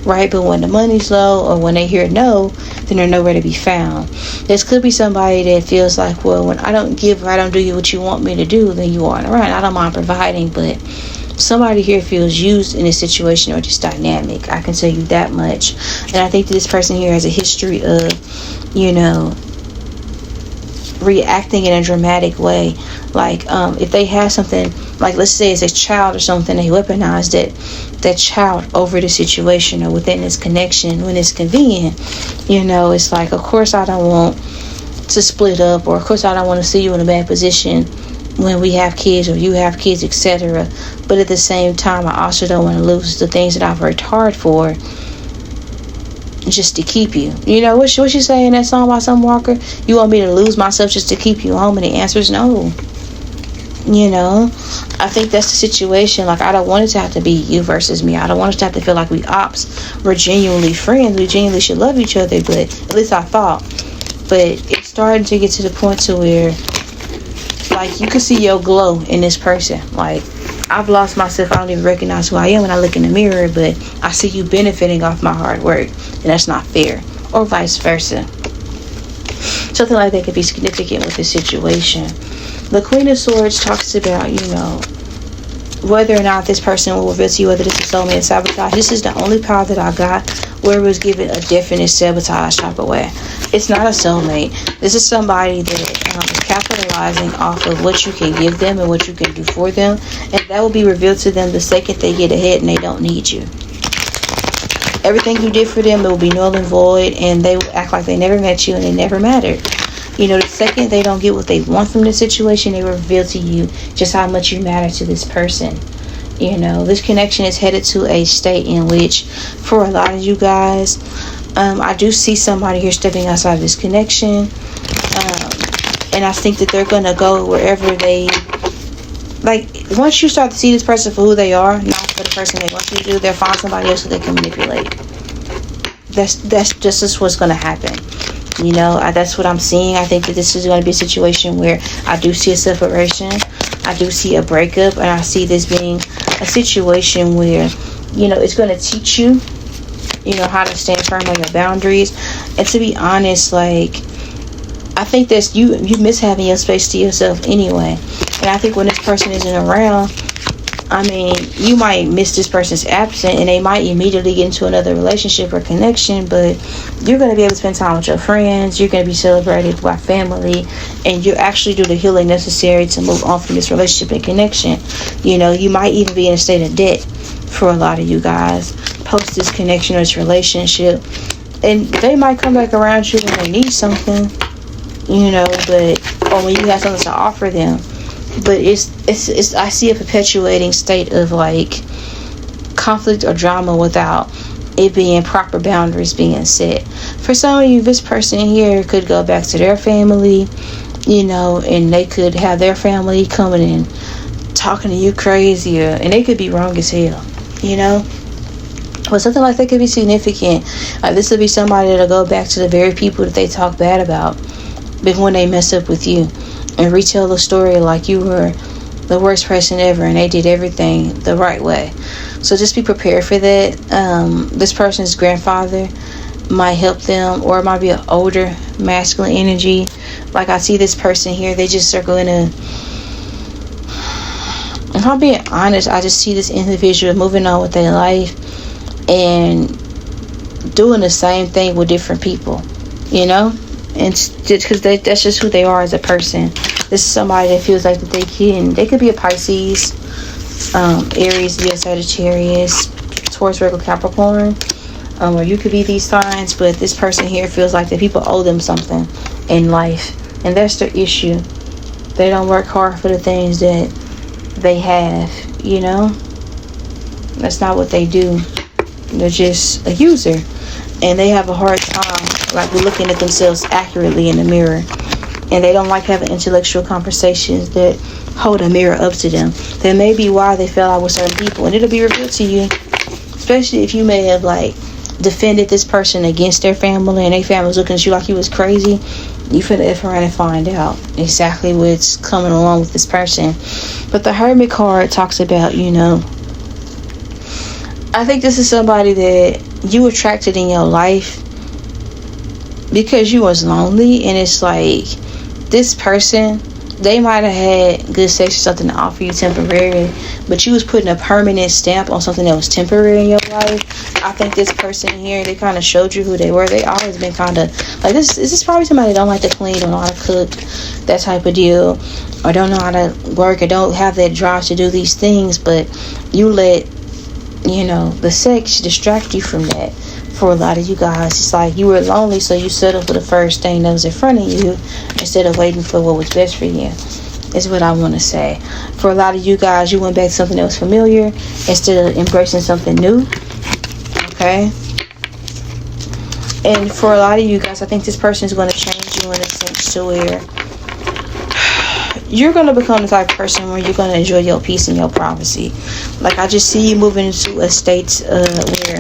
right? But when the money's low or when they hear no, then they're nowhere to be found. This could be somebody that feels like, well, when I don't give or I don't do you what you want me to do, then you aren't around. I don't mind providing, but somebody here feels used in this situation or this dynamic. I can tell you that much. And I think that this person here has a history of, reacting in a dramatic way. Like, if they have something, like let's say it's a child or something, they weaponize that child over the situation or within this connection when it's convenient. It's like, of course I don't want to split up, or of course I don't want to see you in a bad position when we have kids or you have kids, etc. But at the same time, I also don't want to lose the things that I've worked hard for just to keep you. What she say in that song by Summer Walker? You want me to lose myself just to keep you home? And the answer is no. I think that's the situation. Like, I don't want it to have to be you versus me. I don't want it to have to feel like we ops. We're genuinely friends. We genuinely should love each other, but at least I thought. But it's starting to get to the point to where, like, you can see your glow in this person. Like, I've lost myself. I don't even recognize who I am when I look in the mirror, but I see you benefiting off my hard work, and that's not fair. Or vice versa. Something like that could be significant with this situation. The Queen of Swords talks about, whether or not this person will reveal to you whether this is soulmate and sabotage. This is the only power that I got where it was given a definite sabotage type of way. It's not a soulmate. This is somebody that is capitalizing off of what you can give them and what you can do for them, and that will be revealed to them the second they get ahead and they don't need you. Everything you did for them, it will be null and void, and they will act like they never met you and they never mattered. The second they don't get what they want from this situation, they reveal to you just how much you matter to this person. This connection is headed to a state in which, for a lot of you guys, I do see somebody here stepping outside of this connection. And I think that they're going to go wherever they, like, once you start to see this person for who they are, not for the person they want you to do, they'll find somebody else who they can manipulate. That's just what's going to happen. That's what I'm seeing. I think that this is going to be a situation where I do see a separation. I do see a breakup, and I see this being a situation where, it's going to teach you, how to stand firm on your boundaries. And to be honest, like, I think that you miss having your space to yourself anyway. And I think when this person isn't around, you might miss this person's absence, and they might immediately get into another relationship or connection, but you're going to be able to spend time with your friends. You're going to be celebrated by family, and you actually do the healing necessary to move on from this relationship and connection. You might even be in a state of debt for a lot of you guys post this connection or this relationship, and they might come back around you when they need something, or when you have something to offer them. But it's I see a perpetuating state of, like, conflict or drama without it being proper boundaries being set. For some of you, this person here could go back to their family, and they could have their family coming and talking to you crazy, and they could be wrong as hell, But something like that could be significant. This would be somebody that'll go back to the very people that they talk bad about when they mess up with you, and retell the story like you were the worst person ever and they did everything the right way. So just be prepared for that. This person's grandfather might help them, or it might be an older masculine energy. Like, I see this person here, they just circle in a, if I'm being honest, I just see this individual moving on with their life and doing the same thing with different people, and just because that's just who they are as a person. This is somebody that feels like that they could be a Pisces, Aries, Leo, Sagittarius, Taurus, Virgo, Capricorn, or you could be these signs, but this person here feels like that people owe them something in life, and that's their issue. They don't work hard for the things that they have, That's not what they do. They're just a user, and they have a hard time, like, looking at themselves accurately in the mirror, and they don't like having intellectual conversations that hold a mirror up to them. That may be why they fell out with certain people, and it'll be revealed to you, especially if you may have, like, defended this person against their family, and their family was looking at you like you was crazy, you finna F around and find out exactly what's coming along with this person. But the Hermit card talks about, I think this is somebody that you attracted in your life because you was lonely, and it's like this person, they might have had good sex or something to offer you temporarily, but you was putting a permanent stamp on something that was temporary in your life. I think this person here, they kind of showed you who they were. They always been kind of like this. This is probably somebody that don't like to clean, don't know how to cook, that type of deal, or don't know how to work, or don't have that drive to do these things. But you let the sex distract you from that. For a lot of you guys, it's like you were lonely, so you settled for the first thing that was in front of you instead of waiting for what was best for you, is what I want to say. For a lot of you guys, you went back to something that was familiar instead of embracing something new. Okay? And for a lot of you guys, I think this person is going to change you in a sense to where you're going to become the type of person where you're going to enjoy your peace and your privacy. Like, I just see you moving into a state where,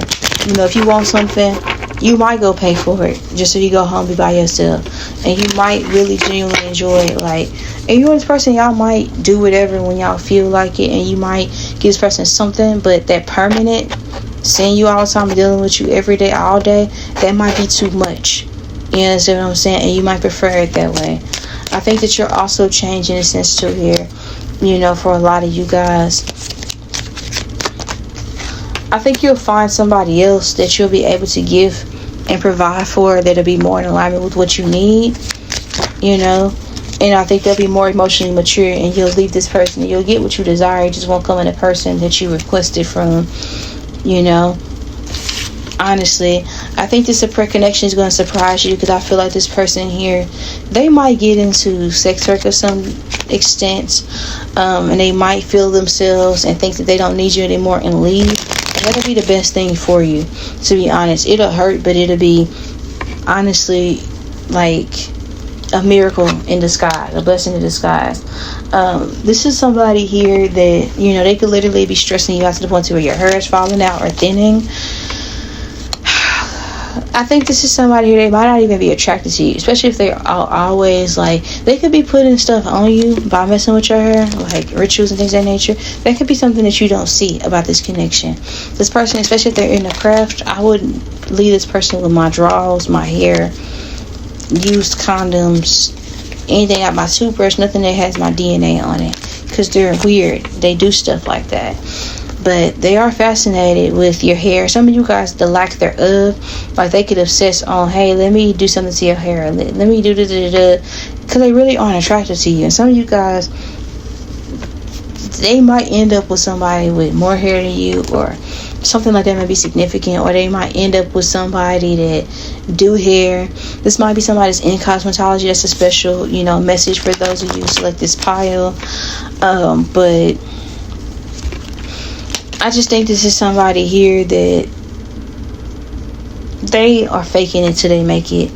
if you want something, you might go pay for it just so you go home, be by yourself. And you might really genuinely enjoy it. Like, and you and this person, y'all might do whatever when y'all feel like it. And you might give this person something, but that permanent, seeing you all the time, dealing with you every day, all day, that might be too much. You understand what I'm saying? And you might prefer it that way. I think that you're also changing in a sense too here, for a lot of you guys. I think you'll find somebody else that you'll be able to give and provide for that'll be more in alignment with what you need, and I think they'll be more emotionally mature, and you'll leave this person and you'll get what you desire. You just won't come in a person that you requested from, honestly. I think this connection is going to surprise you, because I feel like this person here, they might get into sex work of some extent, and they might feel themselves and think that they don't need you anymore and leave. That'll be the best thing for you, to be honest. It'll hurt, but it'll be honestly like a miracle in disguise, a blessing in disguise. This is somebody here that they could literally be stressing you out to the point to where your hair is falling out or thinning. I think this is somebody here, they might not even be attracted to you, especially if they're always like, they could be putting stuff on you by messing with your hair, like rituals and things of that nature. That could be something that you don't see about this connection. This person, especially if they're in the craft, I wouldn't leave this person with my drawers, my hair, used condoms, anything like my toothbrush, nothing that has my DNA on it, because they're weird. They do stuff like that. But they are fascinated with your hair. Some of you guys, the lack thereof, like they could obsess on, hey, let me do something to your hair. Let me do da-da-da-da. Because they really aren't attracted to you. And some of you guys, they might end up with somebody with more hair than you, or something like that might be significant. Or they might end up with somebody that do hair. This might be somebody that's in cosmetology. That's a special, message for those of you who select this pile. But I just think this is somebody here that they are faking it till they make it.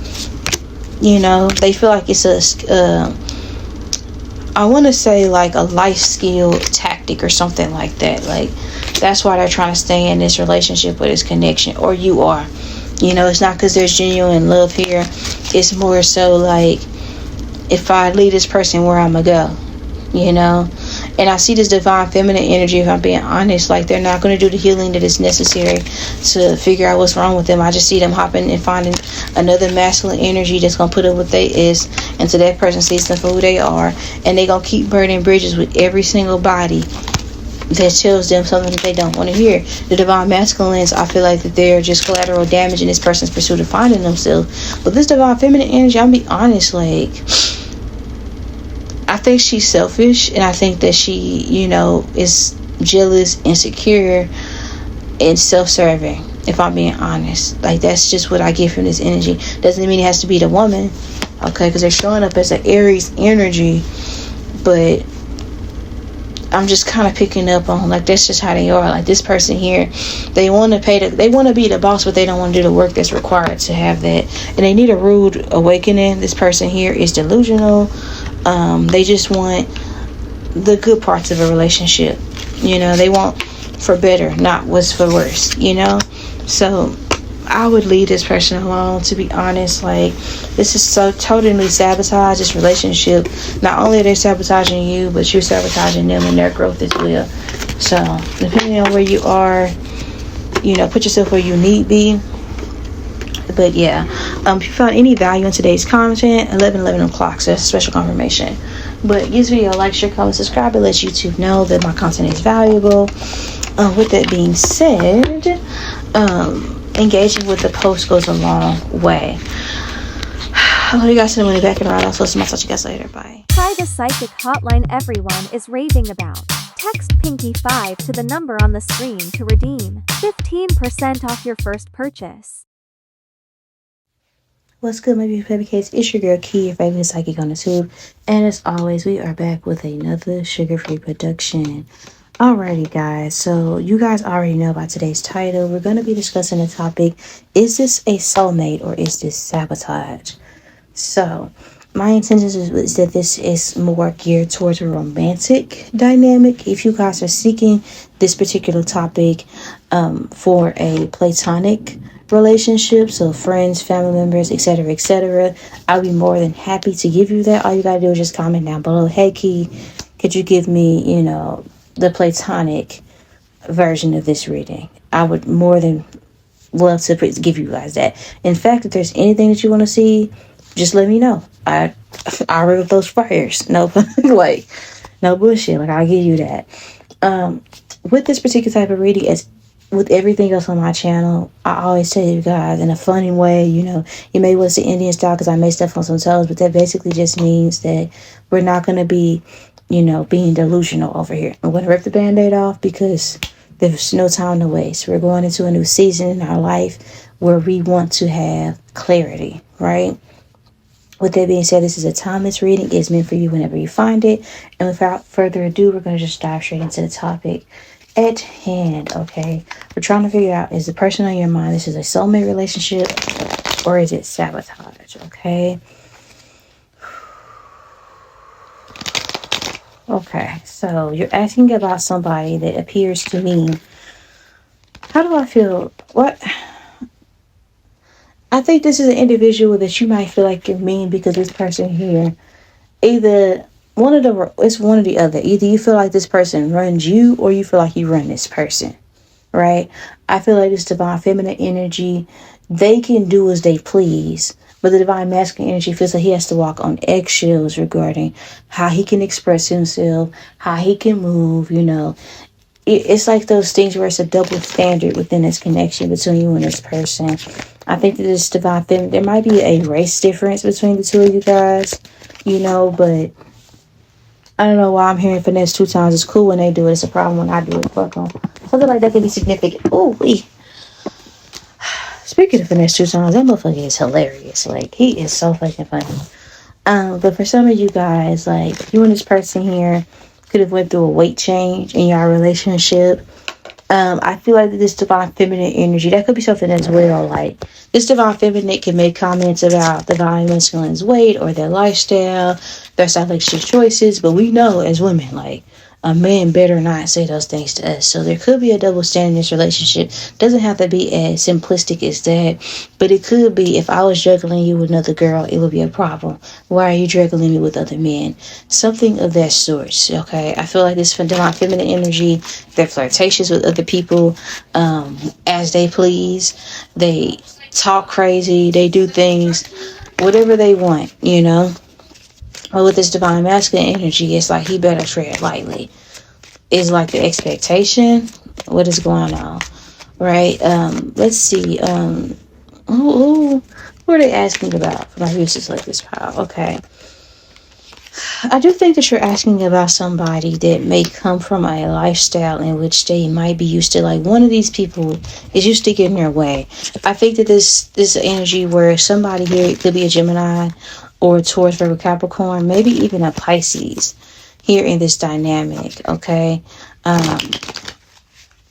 They feel like it's I want to say like a life skill tactic or something like that. Like, that's why they're trying to stay in this relationship or this connection, or you are. It's not because there's genuine love here. It's more so like, if I leave this person, where I'ma go, And I see this divine feminine energy, if I'm being honest. Like, they're not going to do the healing that is necessary to figure out what's wrong with them. I just see them hopping and finding another masculine energy that's going to put up what they is until that person sees them for who they are. And they're going to keep burning bridges with every single body that tells them something that they don't want to hear. The divine masculines, I feel like that they're just collateral damage in this person's pursuit of finding themselves. But this divine feminine energy, I'm going to be honest, like, I think she's selfish, and I think that she, is jealous, insecure, and self-serving, if I'm being honest. Like, that's just what I get from this energy. Doesn't mean it has to be the woman, okay, because they're showing up as an Aries energy, but I'm just kind of picking up on, like, that's just how they are. Like, this person here, they want to be the boss, but they don't want to do the work that's required to have that, and they need a rude awakening. This person here is delusional. They just want the good parts of a relationship. They want for better, not what's for worse. So I would leave this person alone, to be honest. Like, this is so totally sabotage this relationship. Not only are they sabotaging you, but you're sabotaging them and their growth as well. So depending on where you are, put yourself where you need be. But yeah, if you found any value in today's content, 11 o'clock, so that's a special confirmation. But give this video a like, share, comment, subscribe. It lets YouTube know that my content is valuable. With that being said, engaging with the post goes a long way. I love you guys. Send money back and around. I'll talk to you guys later. Bye. Try the psychic hotline everyone is raving about. Text 𝒮𝓂𝓒𝓂𝓅 to the number on the screen to redeem 15% off your first purchase. What's good, my beautiful 𝒮𝓂𝓒𝓂𝓅𝓈? It's your girl Key, your favorite psychic on the tube. And as always, we are back with another sugar-free production. Alrighty, guys. So you guys already know about today's title. We're going to be discussing the topic, is this a soulmate or is this sabotage? So my intention is that this is more geared towards a romantic dynamic. If you guys are seeking this particular topic for a platonic relationship, so friends, family members, etc., I'll be more than happy to give you that. All you gotta do is just comment down below, hey Key, could you give me, the platonic version of this reading? I would more than love to give you guys that. In fact, if there's anything that you want to see, just let me know. I read those fires. No, like, no bullshit. Like, I'll give you that. With this particular type of reading, as with everything else on my channel, I always tell you guys in a funny way, you may want to see Indian style because I may step on some toes, but that basically just means that we're not going to be, being delusional over here. I'm going to rip the band-aid off because there's no time to waste. We're going into a new season in our life where we want to have clarity, right? With that being said, this is a timeless reading. It's meant for you whenever you find it. And without further ado, we're going to just dive straight into the topic at hand, okay? We're trying to figure out, is the person on your mind, this is a soulmate relationship or is it sabotage, okay? Okay, so you're asking about somebody that appears to me, how do I feel? I think this is an individual that you might feel like you're mean because this person here, it's one or the other. Either you feel like this person runs you or you feel like you run this person, right? I feel like this divine feminine energy, they can do as they please, but the divine masculine energy feels like he has to walk on eggshells regarding how he can express himself, how he can move, It's like those things where it's a double standard within this connection between you and this person. I think that this divine feminine, there might be a race difference between the two of you guys, but I don't know why I'm hearing finesse 2 times. It's cool when they do it. It's a problem when I do it. Fuck them. Something like that could be significant. Ooh, speaking of finesse 2 times, that motherfucker is hilarious. Like, he is so fucking funny. But for some of you guys, like, you and this person here could have went through a weight change in your relationship. I feel like this divine feminine energy, that could be something as well. Like, this divine feminine can make comments about the divine masculine's weight or their lifestyle, their stylistic choices. But we know as women, like, a man better not say those things to us. So there could be a double standard in this relationship. Doesn't have to be as simplistic as that, but it could be, if I was juggling you with another girl, it would be a problem. Why are you juggling me with other men? Something of that sort, okay? I feel like this divine feminine energy, they're flirtatious with other people as they please. They talk crazy. They do things, whatever they want, But with this divine masculine energy, it's like he better tread lightly. It's like the expectation. What is going on? Right? Let's see. Who are they asking about for my uses like this pile? Okay. I do think that you're asking about somebody that may come from a lifestyle in which they might be used to, like, one of these people is used to getting their way. I think that this energy where somebody here, it could be a Gemini or a Taurus, Virgo, Capricorn, maybe even a Pisces here in this dynamic, okay?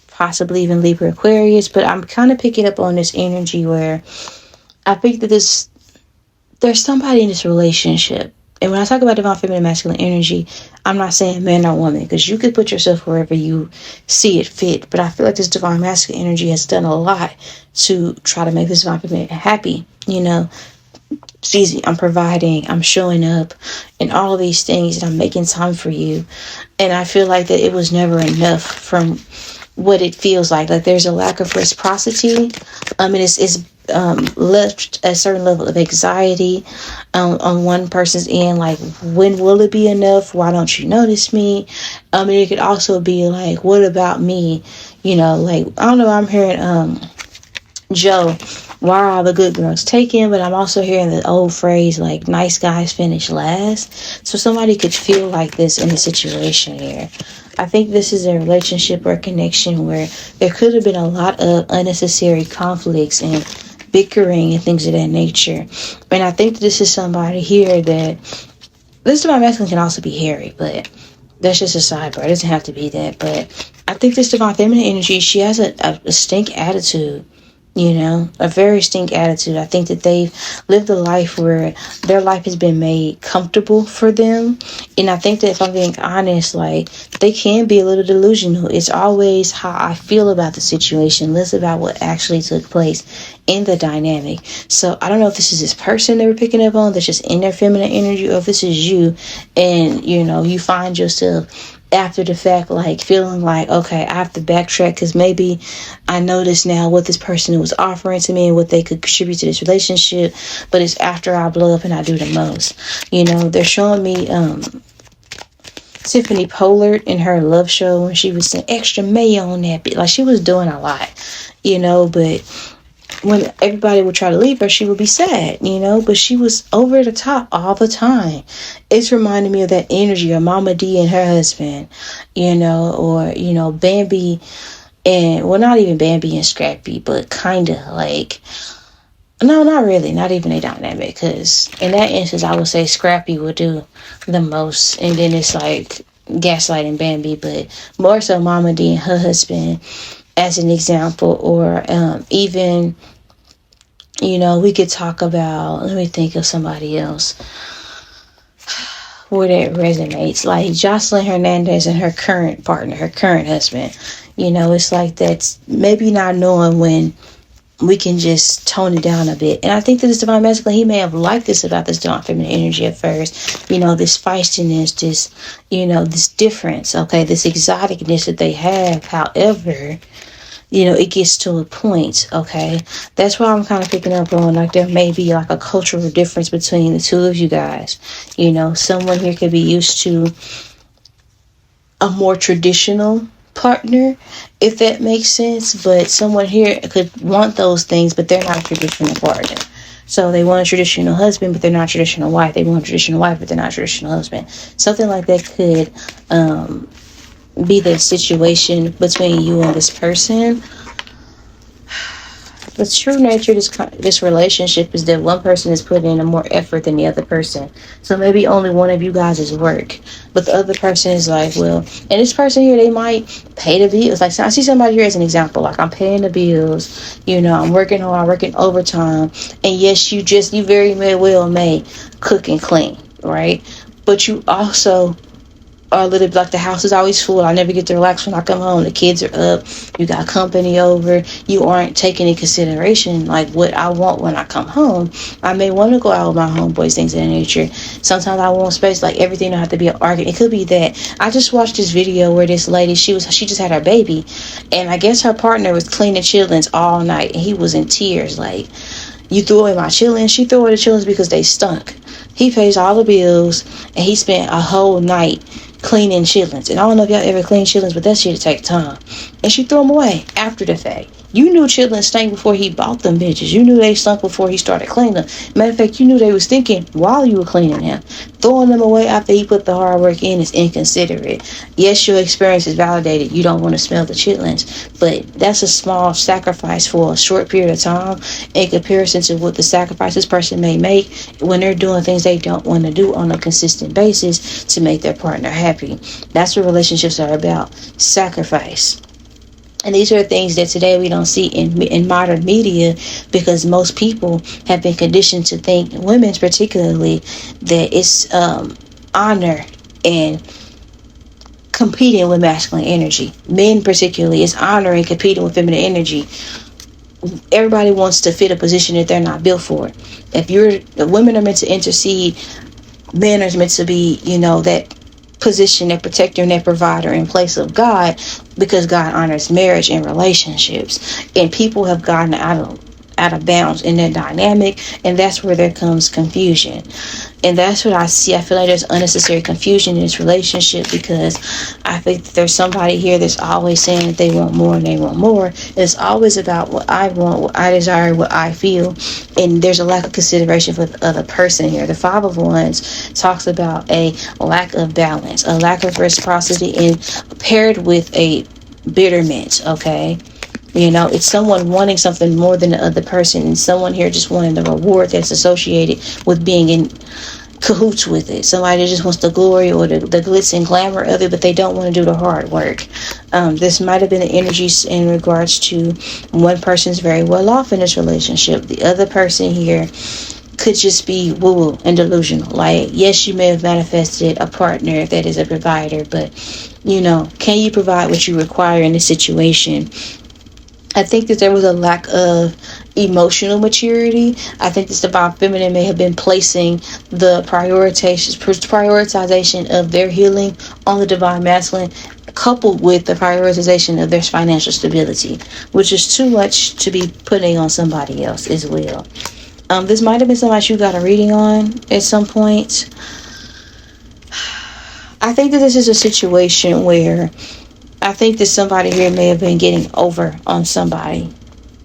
Possibly even Libra, Aquarius, but I'm kind of picking up on this energy where I think that there's somebody in this relationship And when I talk about divine feminine masculine energy, I'm not saying man or woman, because you could put yourself wherever you see it fit. But I feel like this divine masculine energy has done a lot to try to make this divine feminine happy. It's easy. I'm providing, I'm showing up, and all of these things, and I'm making time for you. And I feel like that it was never enough from what it feels like. Like there's a lack of reciprocity. And it's left a certain level of anxiety on one person's end. Like, when will it be enough? Why don't you notice me? And it could also be like, what about me? Like, I don't know. I'm hearing Joe, why are all the good girls taken? But I'm also hearing the old phrase, like, nice guys finish last. So somebody could feel like this in a situation here. I think this is a relationship or a connection where there could have been a lot of unnecessary conflicts and bickering and things of that nature. And I think this is somebody here that, this divine masculine can also be hairy, but that's just a sidebar. It doesn't have to be that. But I think this divine feminine energy, she has a stink attitude. A very stink attitude. I think that they've lived a life where their life has been made comfortable for them. And I think that, if I'm being honest, like, they can be a little delusional. It's always how I feel about the situation, less about what actually took place in the dynamic. So I don't know if this is this person they were picking up on that's just in their feminine energy, or if this is you, and you find yourself after the fact, like, feeling like, okay, I have to backtrack because maybe I notice now what this person was offering to me and what they could contribute to this relationship, but it's after I blow up and I do the most. They're showing me Tiffany Pollard in her love show when she was saying extra mayo on that bit. Like, she was doing a lot, but when everybody would try to leave her, she would be sad, but she was over the top all the time. It's reminding me of that energy of Mama D and her husband, or, Bambi and, well, not even Bambi and Scrappy, but kind of like, no, not really, not even a dynamic, because in that instance, I would say Scrappy would do the most, and then it's like gaslighting Bambi, but more so Mama D and her husband as an example. Or even, we could talk about, let me think of somebody else where that resonates, like Jocelyn Hernandez and her current partner, her current husband. It's like that's maybe not knowing when we can just tone it down a bit. And I think that this divine masculine, he may have liked this about this divine feminine energy at first, this feistiness, this, this difference, okay, this exoticness that they have. However, it gets to a point, okay? That's why I'm kind of picking up on, like, there may be, like, a cultural difference between the two of you guys. Someone here could be used to a more traditional partner, if that makes sense, but someone here could want those things, but they're not a traditional partner. So they want a traditional husband, but they're not a traditional wife. They want a traditional wife, but they're not a traditional husband. Something like that could be the situation between you and this person. The true nature of this relationship is that one person is putting in more effort than the other person. So maybe only one of you guys is work, but the other person is like, well, and this person here, they might pay the bills. Like, I see somebody here as an example, like, I'm paying the bills, I'm working hard, I'm working overtime, and yes, you very well may cook and clean, right? But you also are a little bit like, the house is always full, I never get to relax when I come home, the kids are up, you got company over, you aren't taking into consideration like what I want when I come home. I may want to go out with my homeboys, things of that nature. Sometimes I want space, like, everything don't have to be an argument. It could be that I just watched this video where this lady, she just had her baby, and I guess her partner was cleaning chitlins all night, and he was in tears, like, you threw away my chitlins. She threw away the chitlins because they stunk. He pays all the bills, and he spent a whole night cleaning chitlins. And I don't know if y'all ever clean chitlins, but that shit take time. And she threw them away after the fact. You knew chitlins stank before he bought them bitches. You knew they stunk before he started cleaning them. Matter of fact, you knew they was stinking while you were cleaning them. Throwing them away after he put the hard work in is inconsiderate. Yes, your experience is validated. You don't want to smell the chitlins, but that's a small sacrifice for a short period of time in comparison to what the sacrifice this person may make when they're doing things they don't want to do on a consistent basis to make their partner happy. That's what relationships are about. Sacrifice. And these are things that today we don't see in modern media, because most people have been conditioned to think, women particularly, that it's honor and competing with masculine energy. Men particularly, it's honor and competing with feminine energy. Everybody wants to fit a position that they're not built for. The women are meant to intercede, men are meant to be, that position, that protector and that provider in place of God, because God honors marriage and relationships. And people have gotten out of bounds in that dynamic, and that's where there comes confusion. And that's what I see. I feel like there's unnecessary confusion in this relationship, because I think that there's somebody here that's always saying that they want more and they want more. And it's always about what I want, what I desire, what I feel. And there's a lack of consideration for the other person here. The Five of Wands talks about a lack of balance, a lack of reciprocity, and paired with a bitterment, okay? It's someone wanting something more than the other person, and someone here just wanting the reward that's associated with being in cahoots with it. Somebody just wants the glory or the glitz and glamour of it, but they don't want to do the hard work. This might have been the energies in regards to one person's very well off in this relationship. The other person here could just be woo-woo and delusional. Like, yes, you may have manifested a partner that is a provider, but can you provide what you require in this situation? I think that there was a lack of emotional maturity. I think this divine feminine may have been placing the prioritization of their healing on the divine masculine, coupled with the prioritization of their financial stability, which is too much to be putting on somebody else as well. This might have been somebody you got a reading on at some point. I think that this is a situation where I think that somebody here may have been getting over on somebody.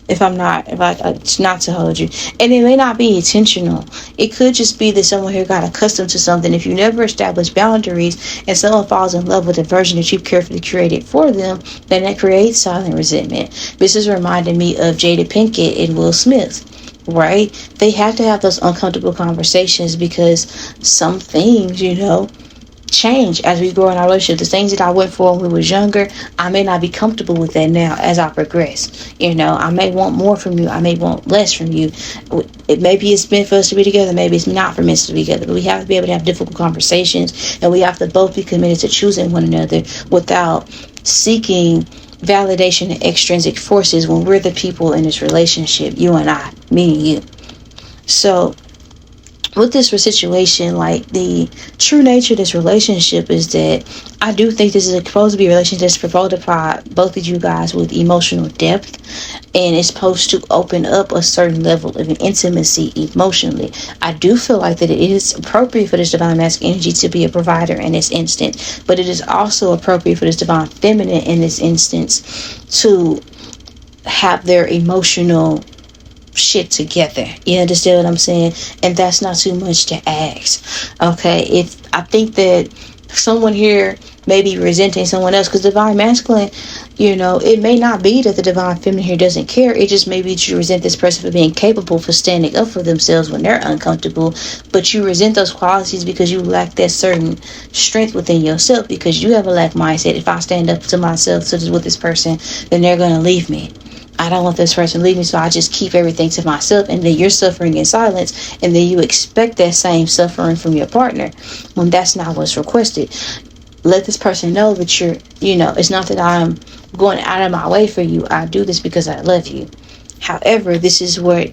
It's not to hold you. And it may not be intentional. It could just be that someone here got accustomed to something. If you never establish boundaries and someone falls in love with the version that you've carefully created for them, then that creates silent resentment. This is reminding me of Jada Pinkett and Will Smith, right? They have to have those uncomfortable conversations, because some things, change as we grow in our relationship. The things that I went for when we was younger, I may not be comfortable with that now as I progress. I may want more from you, I may want less from you. Maybe it's meant for us to be together, maybe it's not for us to be together, but we have to be able to have difficult conversations, and we have to both be committed to choosing one another without seeking validation and extrinsic forces when we're the people in this relationship, you and I, me and you. So with this situation, like, the true nature of this relationship is that I do think this is supposed to be a relationship that's supposed to provide both of you guys with emotional depth, and it's supposed to open up a certain level of intimacy emotionally. I do feel like that it is appropriate for this divine masculine energy to be a provider in this instance, but it is also appropriate for this divine feminine in this instance to have their emotional shit together. You understand what I'm saying? And that's not too much to ask. Okay, I think that someone here may be resenting someone else, because divine masculine, it may not be that the divine feminine here doesn't care. It just may be that you resent this person for being capable, for standing up for themselves when they're uncomfortable, but you resent those qualities because you lack that certain strength within yourself, because you have a lack mindset. If I stand up to myself with this person, then they're going to leave me. I don't want this person to leave me, so I just keep everything to myself, and then you're suffering in silence, and then you expect that same suffering from your partner when that's not what's requested. Let this person know that you're, it's not that I'm going out of my way for you. I do this because I love you. However, this is where,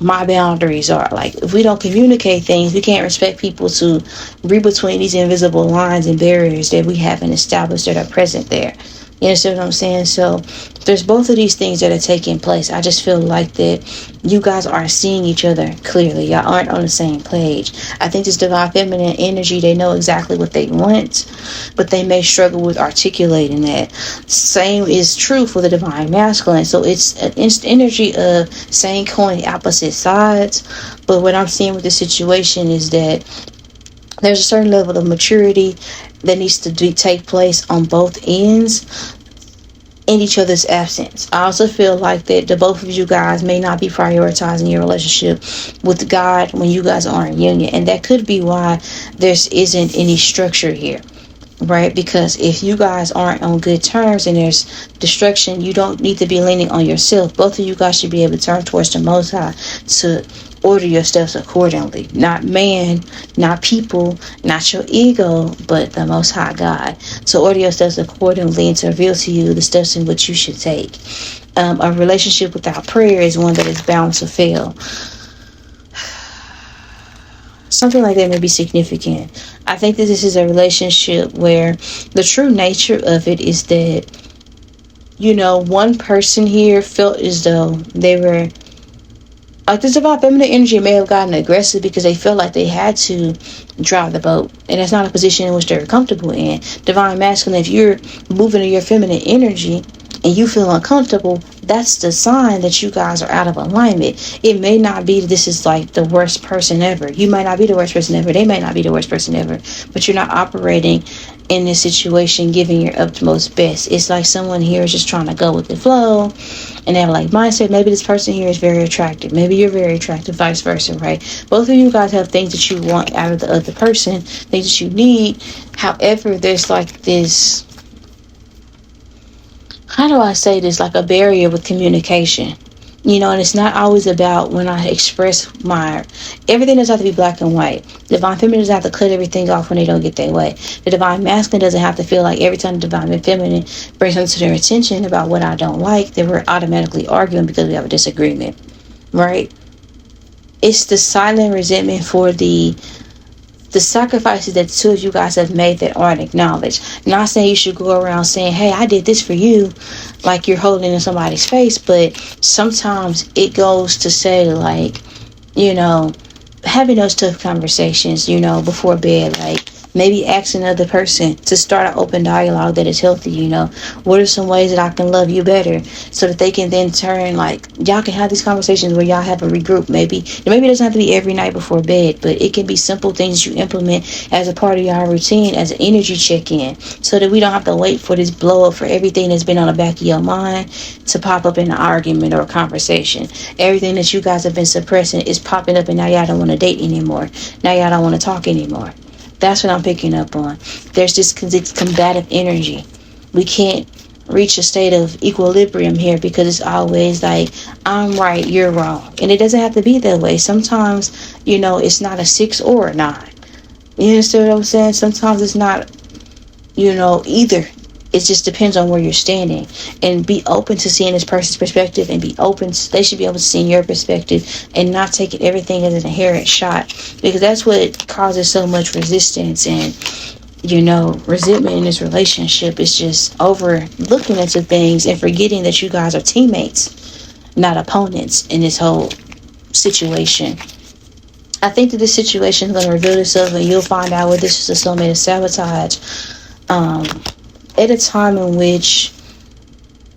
my boundaries are. Like, if we don't communicate things, we can't expect people to read between these invisible lines and barriers that we haven't established that are present there. You understand what I'm saying? So there's both of these things that are taking place. I just feel like that you guys aren't seeing each other clearly. Y'all aren't on the same page. I think this divine feminine energy, they know exactly what they want, but they may struggle with articulating that. Same is true for the divine masculine. So it's an energy of same coin, opposite sides. But what I'm seeing with this situation is that there's a certain level of maturity that needs to take place on both ends in each other's absence. I also feel like that the both of you guys may not be prioritizing your relationship with God when you guys are in union, and that could be why there isn't any structure here. right? Because if you guys aren't on good terms and there's destruction, you don't need to be leaning on yourself. Both of you guys should be able to turn towards the Most High to order your steps accordingly. Not man, not people, not your ego, but the Most High God. So order your steps accordingly and to reveal to you the steps in which you should take. A relationship without prayer is one that is bound to fail. Something like that may be significant. I think that this is a relationship where the true nature of it is that, one person here felt as though they were, like, this divine feminine energy may have gotten aggressive because they felt like they had to drive the boat. And that's not a position in which they're comfortable in. Divine masculine, if you're moving in your feminine energy and you feel uncomfortable, that's the sign that you guys are out of alignment. It may not be that this is like the worst person ever. You might not be the worst person ever. They may not be the worst person ever. But you're not operating in this situation giving your utmost best. It's like someone here is just trying to go with the flow and they have like mindset. Maybe this person here is very attractive. Maybe you're very attractive, vice versa, right? Both of you guys have things that you want out of the other person, things that you need. However, there's like this, how do I say this, like a barrier with communication. And it's not always about when I express everything doesn't have to be black and white. The divine feminine doesn't have to cut everything off when they don't get their way. The divine masculine doesn't have to feel like every time the divine feminine brings something to their attention about what I don't like, that we're automatically arguing because we have a disagreement, right? It's the silent resentment for the sacrifices that the two of you guys have made that aren't acknowledged. Not saying you should go around saying, hey, I did this for you, like you're holding in somebody's face, but sometimes it goes to say, like, having those tough conversations, before bed, like maybe asking another person to start an open dialogue that is healthy. What are some ways that I can love you better, so that they can then turn, like, y'all can have these conversations where y'all have a regroup. Maybe it doesn't have to be every night before bed, but it can be simple things you implement as a part of your routine, as an energy check-in, so that we don't have to wait for this blow up for everything that's been on the back of your mind to pop up in an argument or a conversation. Everything that you guys have been suppressing is popping up, and now y'all don't want to date anymore. Now y'all don't want to talk anymore. That's what I'm picking up on. There's this combative energy. We can't reach a state of equilibrium here because it's always like, I'm right, you're wrong. And it doesn't have to be that way. Sometimes, it's not a 6 or a 9. You understand what I'm saying? Sometimes it's not, either. It just depends on where you're standing. And be open to seeing this person's perspective, and they should be able to see your perspective and not taking everything as an inherent shot, because that's what causes so much resistance and resentment in this relationship. Is just overlooking into things and forgetting that you guys are teammates, not opponents in this whole situation. I think that this situation is going to reveal itself, and you'll find out where this is a soulmate of sabotage. At a time in which,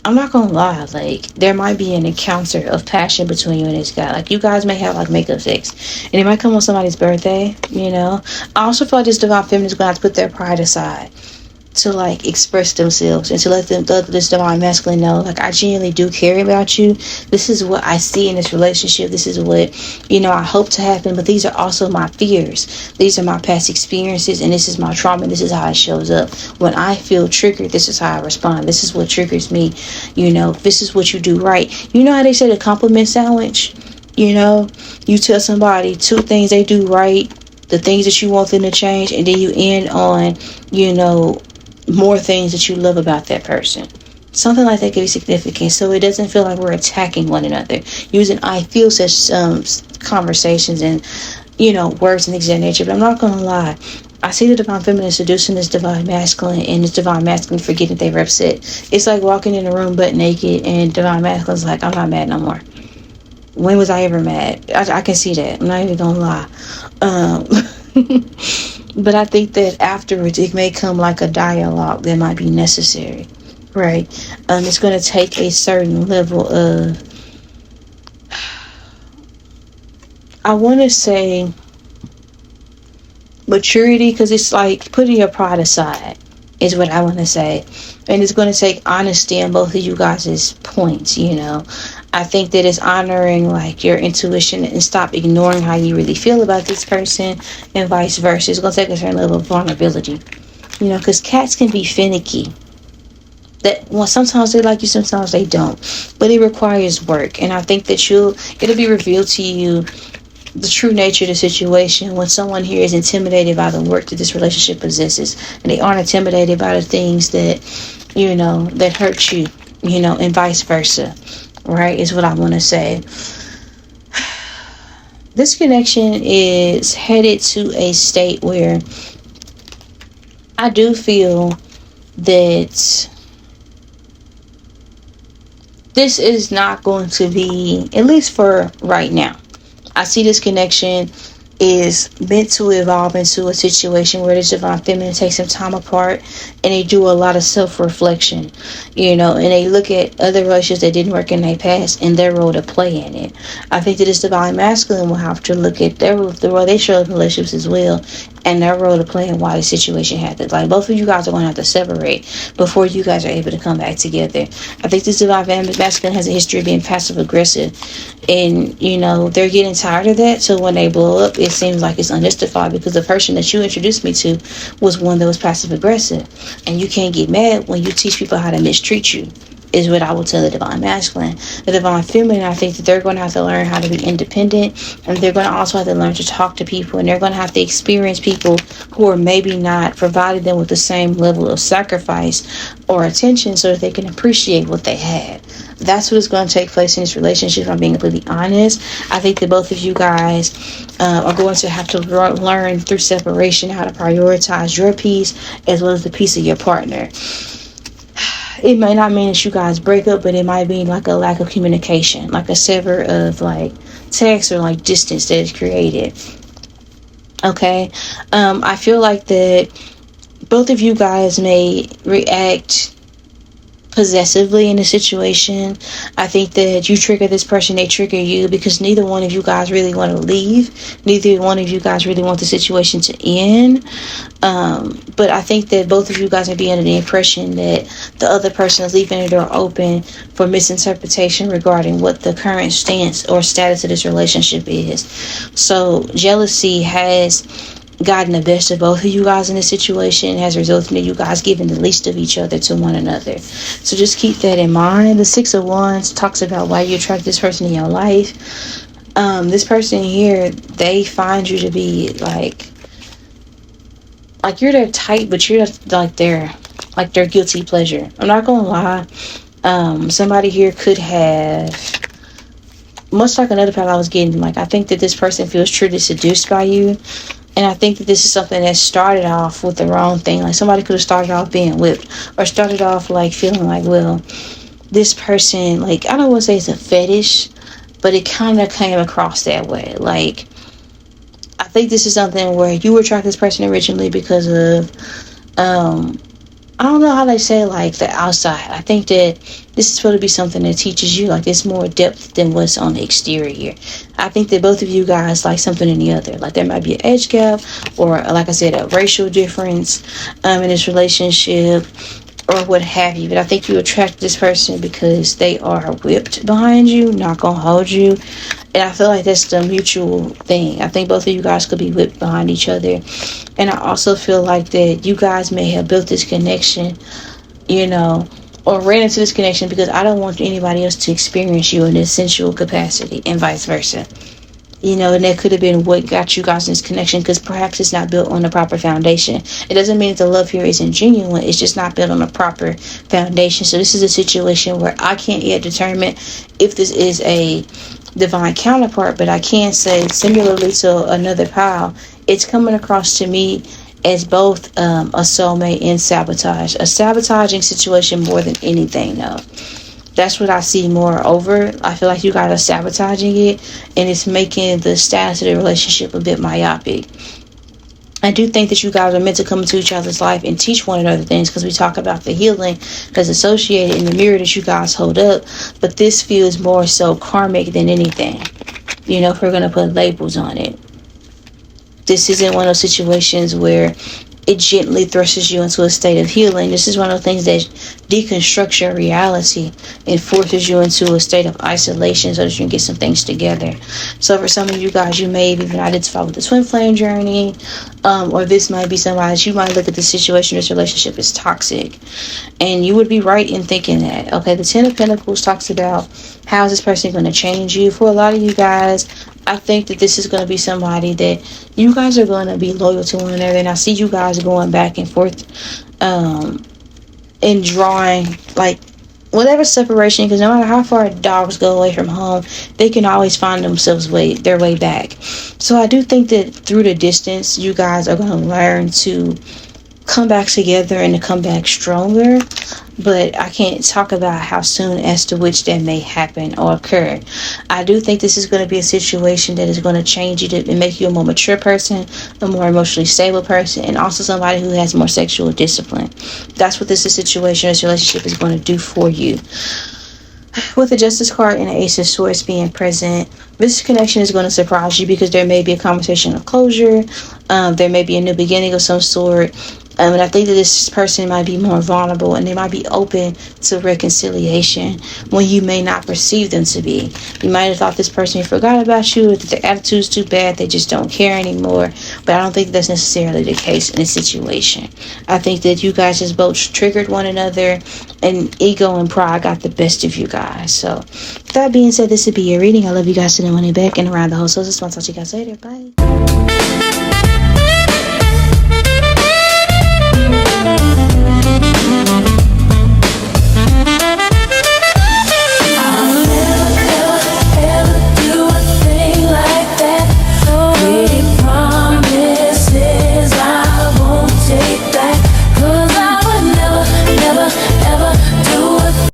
I'm not gonna lie, like, there might be an encounter of passion between you and this guy. Like, you guys may have like makeup sex, and it might come on somebody's birthday. I also feel like this divine feminine is gonna have to put their pride aside to like express themselves and to let this divine masculine know, like, I genuinely do care about you. This is what I see in this relationship. This is what I hope to happen, but these are also my fears. These are my past experiences, and this is my trauma. This is how it shows up. When I feel triggered, this is how I respond. This is what triggers me. This is what you do right. How they say the compliment sandwich? You tell somebody 2 things they do right, the things that you want them to change, and then you end on more things that you love about that person. Something like that could be significant, so it doesn't feel like we're attacking one another using I feel such conversations and words and things of that nature. But I'm not gonna lie, I see the divine feminine seducing this divine masculine, and this divine masculine forgetting they were upset. It's like walking in a room butt naked, and divine masculine's like, I'm not mad no more. When was I ever mad? I can see that. I'm not even gonna lie. But I think that afterwards it may come like a dialogue that might be necessary, right? It's going to take a certain level of, I want to say, maturity, because it's like putting your pride aside is what I want to say. And it's going to take honesty on both of you guys' points. I think that it's honoring like your intuition and stop ignoring how you really feel about this person, and vice versa. It's going to take a certain level of vulnerability. You know, because cats can be finicky. That, well, sometimes they like you, sometimes they don't. But it requires work. And I think that it'll be revealed to you the true nature of the situation when someone here is intimidated by the work that this relationship possesses, and they aren't intimidated by the things that, you know, that hurt you, you know, and vice versa, right, is what I want to say. This connection is headed to a state where I do feel that this is not going to be, at least for right now, I see this connection is meant to evolve into a situation where the divine feminine takes some time apart and they do a lot of self-reflection, you know, and they look at other relationships that didn't work in their past and their role to play in it. I think that this divine masculine will have to look at the role they show up in relationships as well, and their role to play and why the situation happened. Like, both of you guys are going to have to separate before you guys are able to come back together. I think this divine masculine has a history of being passive aggressive, and, you know, they're getting tired of that. So when they blow up, it seems like it's unjustified, because the person that you introduced me to was one that was passive aggressive, and you can't get mad when you teach people how to mistreat you, is what I will tell the divine masculine. The divine feminine, I think that they're going to have to learn how to be independent, and they're going to also have to learn to talk to people, and they're going to have to experience people who are maybe not providing them with the same level of sacrifice or attention, so that they can appreciate what they had. That's what is going to take place in this relationship, if I'm being completely honest. I think that both of you guys are going to have to learn through separation how to prioritize your peace as well as the peace of your partner. It may not mean that you guys break up, but it might mean like a lack of communication, like a sever of like text or like distance that is created. Okay. I feel like that both of you guys may react possessively in the situation. I think that you trigger this person, they trigger you, because neither one of you guys really want to leave. Neither one of you guys really want the situation to end. But I think that both of you guys may be under the impression that the other person is leaving the door open for misinterpretation regarding what the current stance or status of this relationship is. So jealousy has gotten the best of both of you guys in this situation, has resulted in you guys giving the least of each other to one another. So just keep that in mind. The 6 of Wands talks about why you attract this person in your life. This person here, they find you to be like you're their type, but you're like their guilty pleasure. I'm not gonna lie. Somebody here could have, much like another part I was getting, like, I think that this person feels truly seduced by you. And I think that this is something that started off with the wrong thing. Like, somebody could have started off being whipped, or started off like feeling like, well, this person, like, I don't want to say it's a fetish, but it kind of came across that way. Like, I think this is something where you were attracted to this person originally because of, I don't know how they say, like, the outside. I think that this is supposed to be something that teaches you, like, it's more depth than what's on the exterior. I think that both of you guys like something in the other. Like, there might be an age gap, or, like I said, a racial difference in this relationship, or what have you. But I think you attract this person because they are whipped behind you, not gonna hold you. And I feel like that's the mutual thing. I think both of you guys could be whipped behind each other. And I also feel like that you guys may have built this connection, you know, or ran into this connection because I don't want anybody else to experience you in this sensual capacity, and vice versa. You know, and that could have been what got you guys in this connection, because perhaps it's not built on the proper foundation. It doesn't mean that the love here isn't genuine. It's just not built on a proper foundation. So this is a situation where I can't yet determine if this is a divine counterpart, but I can say, similarly to another pile, it's coming across to me as both a soulmate and sabotage. A sabotaging situation more than anything, though. That's what I see more over. I feel like you guys are sabotaging it, and it's making the status of the relationship a bit myopic. I do think that you guys are meant to come into each other's life and teach one another things, because we talk about the healing that's associated in the mirror that you guys hold up. But this feels more so karmic than anything, you know, if we're going to put labels on it. This isn't one of those situations where it gently thrusts you into a state of healing. This is one of the things that deconstructs your reality and forces you into a state of isolation so that you can get some things together. So for some of you guys, you may have even identified with the twin flame journey, or this might be somebody that you might look at the situation, this relationship is toxic. And you would be right in thinking that. Okay, the Ten of Pentacles talks about how is this person going to change you. For a lot of you guys, I think that this is going to be somebody that you guys are going to be loyal to one another. And I see you guys going back and forth and drawing, like, whatever separation, because no matter how far dogs go away from home, they can always find themselves their way back. So I do think that through the distance, you guys are going to learn to come back together and to come back stronger. But I can't talk about how soon as to which that may happen or occur. I do think this is going to be a situation that is going to change you and make you a more mature person, a more emotionally stable person, and also somebody who has more sexual discipline. That's what this situation, this relationship is going to do for you. With the Justice card and the Ace of Swords being present, this connection is going to surprise you because there may be a conversation of closure. There may be a new beginning of some sort. And I think that this person might be more vulnerable and they might be open to reconciliation when you may not perceive them to be. You might have thought this person forgot about you, or that their attitude's too bad, they just don't care anymore. But I don't think that's necessarily the case in this situation. I think that you guys just both triggered one another and ego and pride got the best of you guys. So with that being said, this would be your reading. I love you guys to the money back and around the whole. So I'll talk to you guys later. Bye.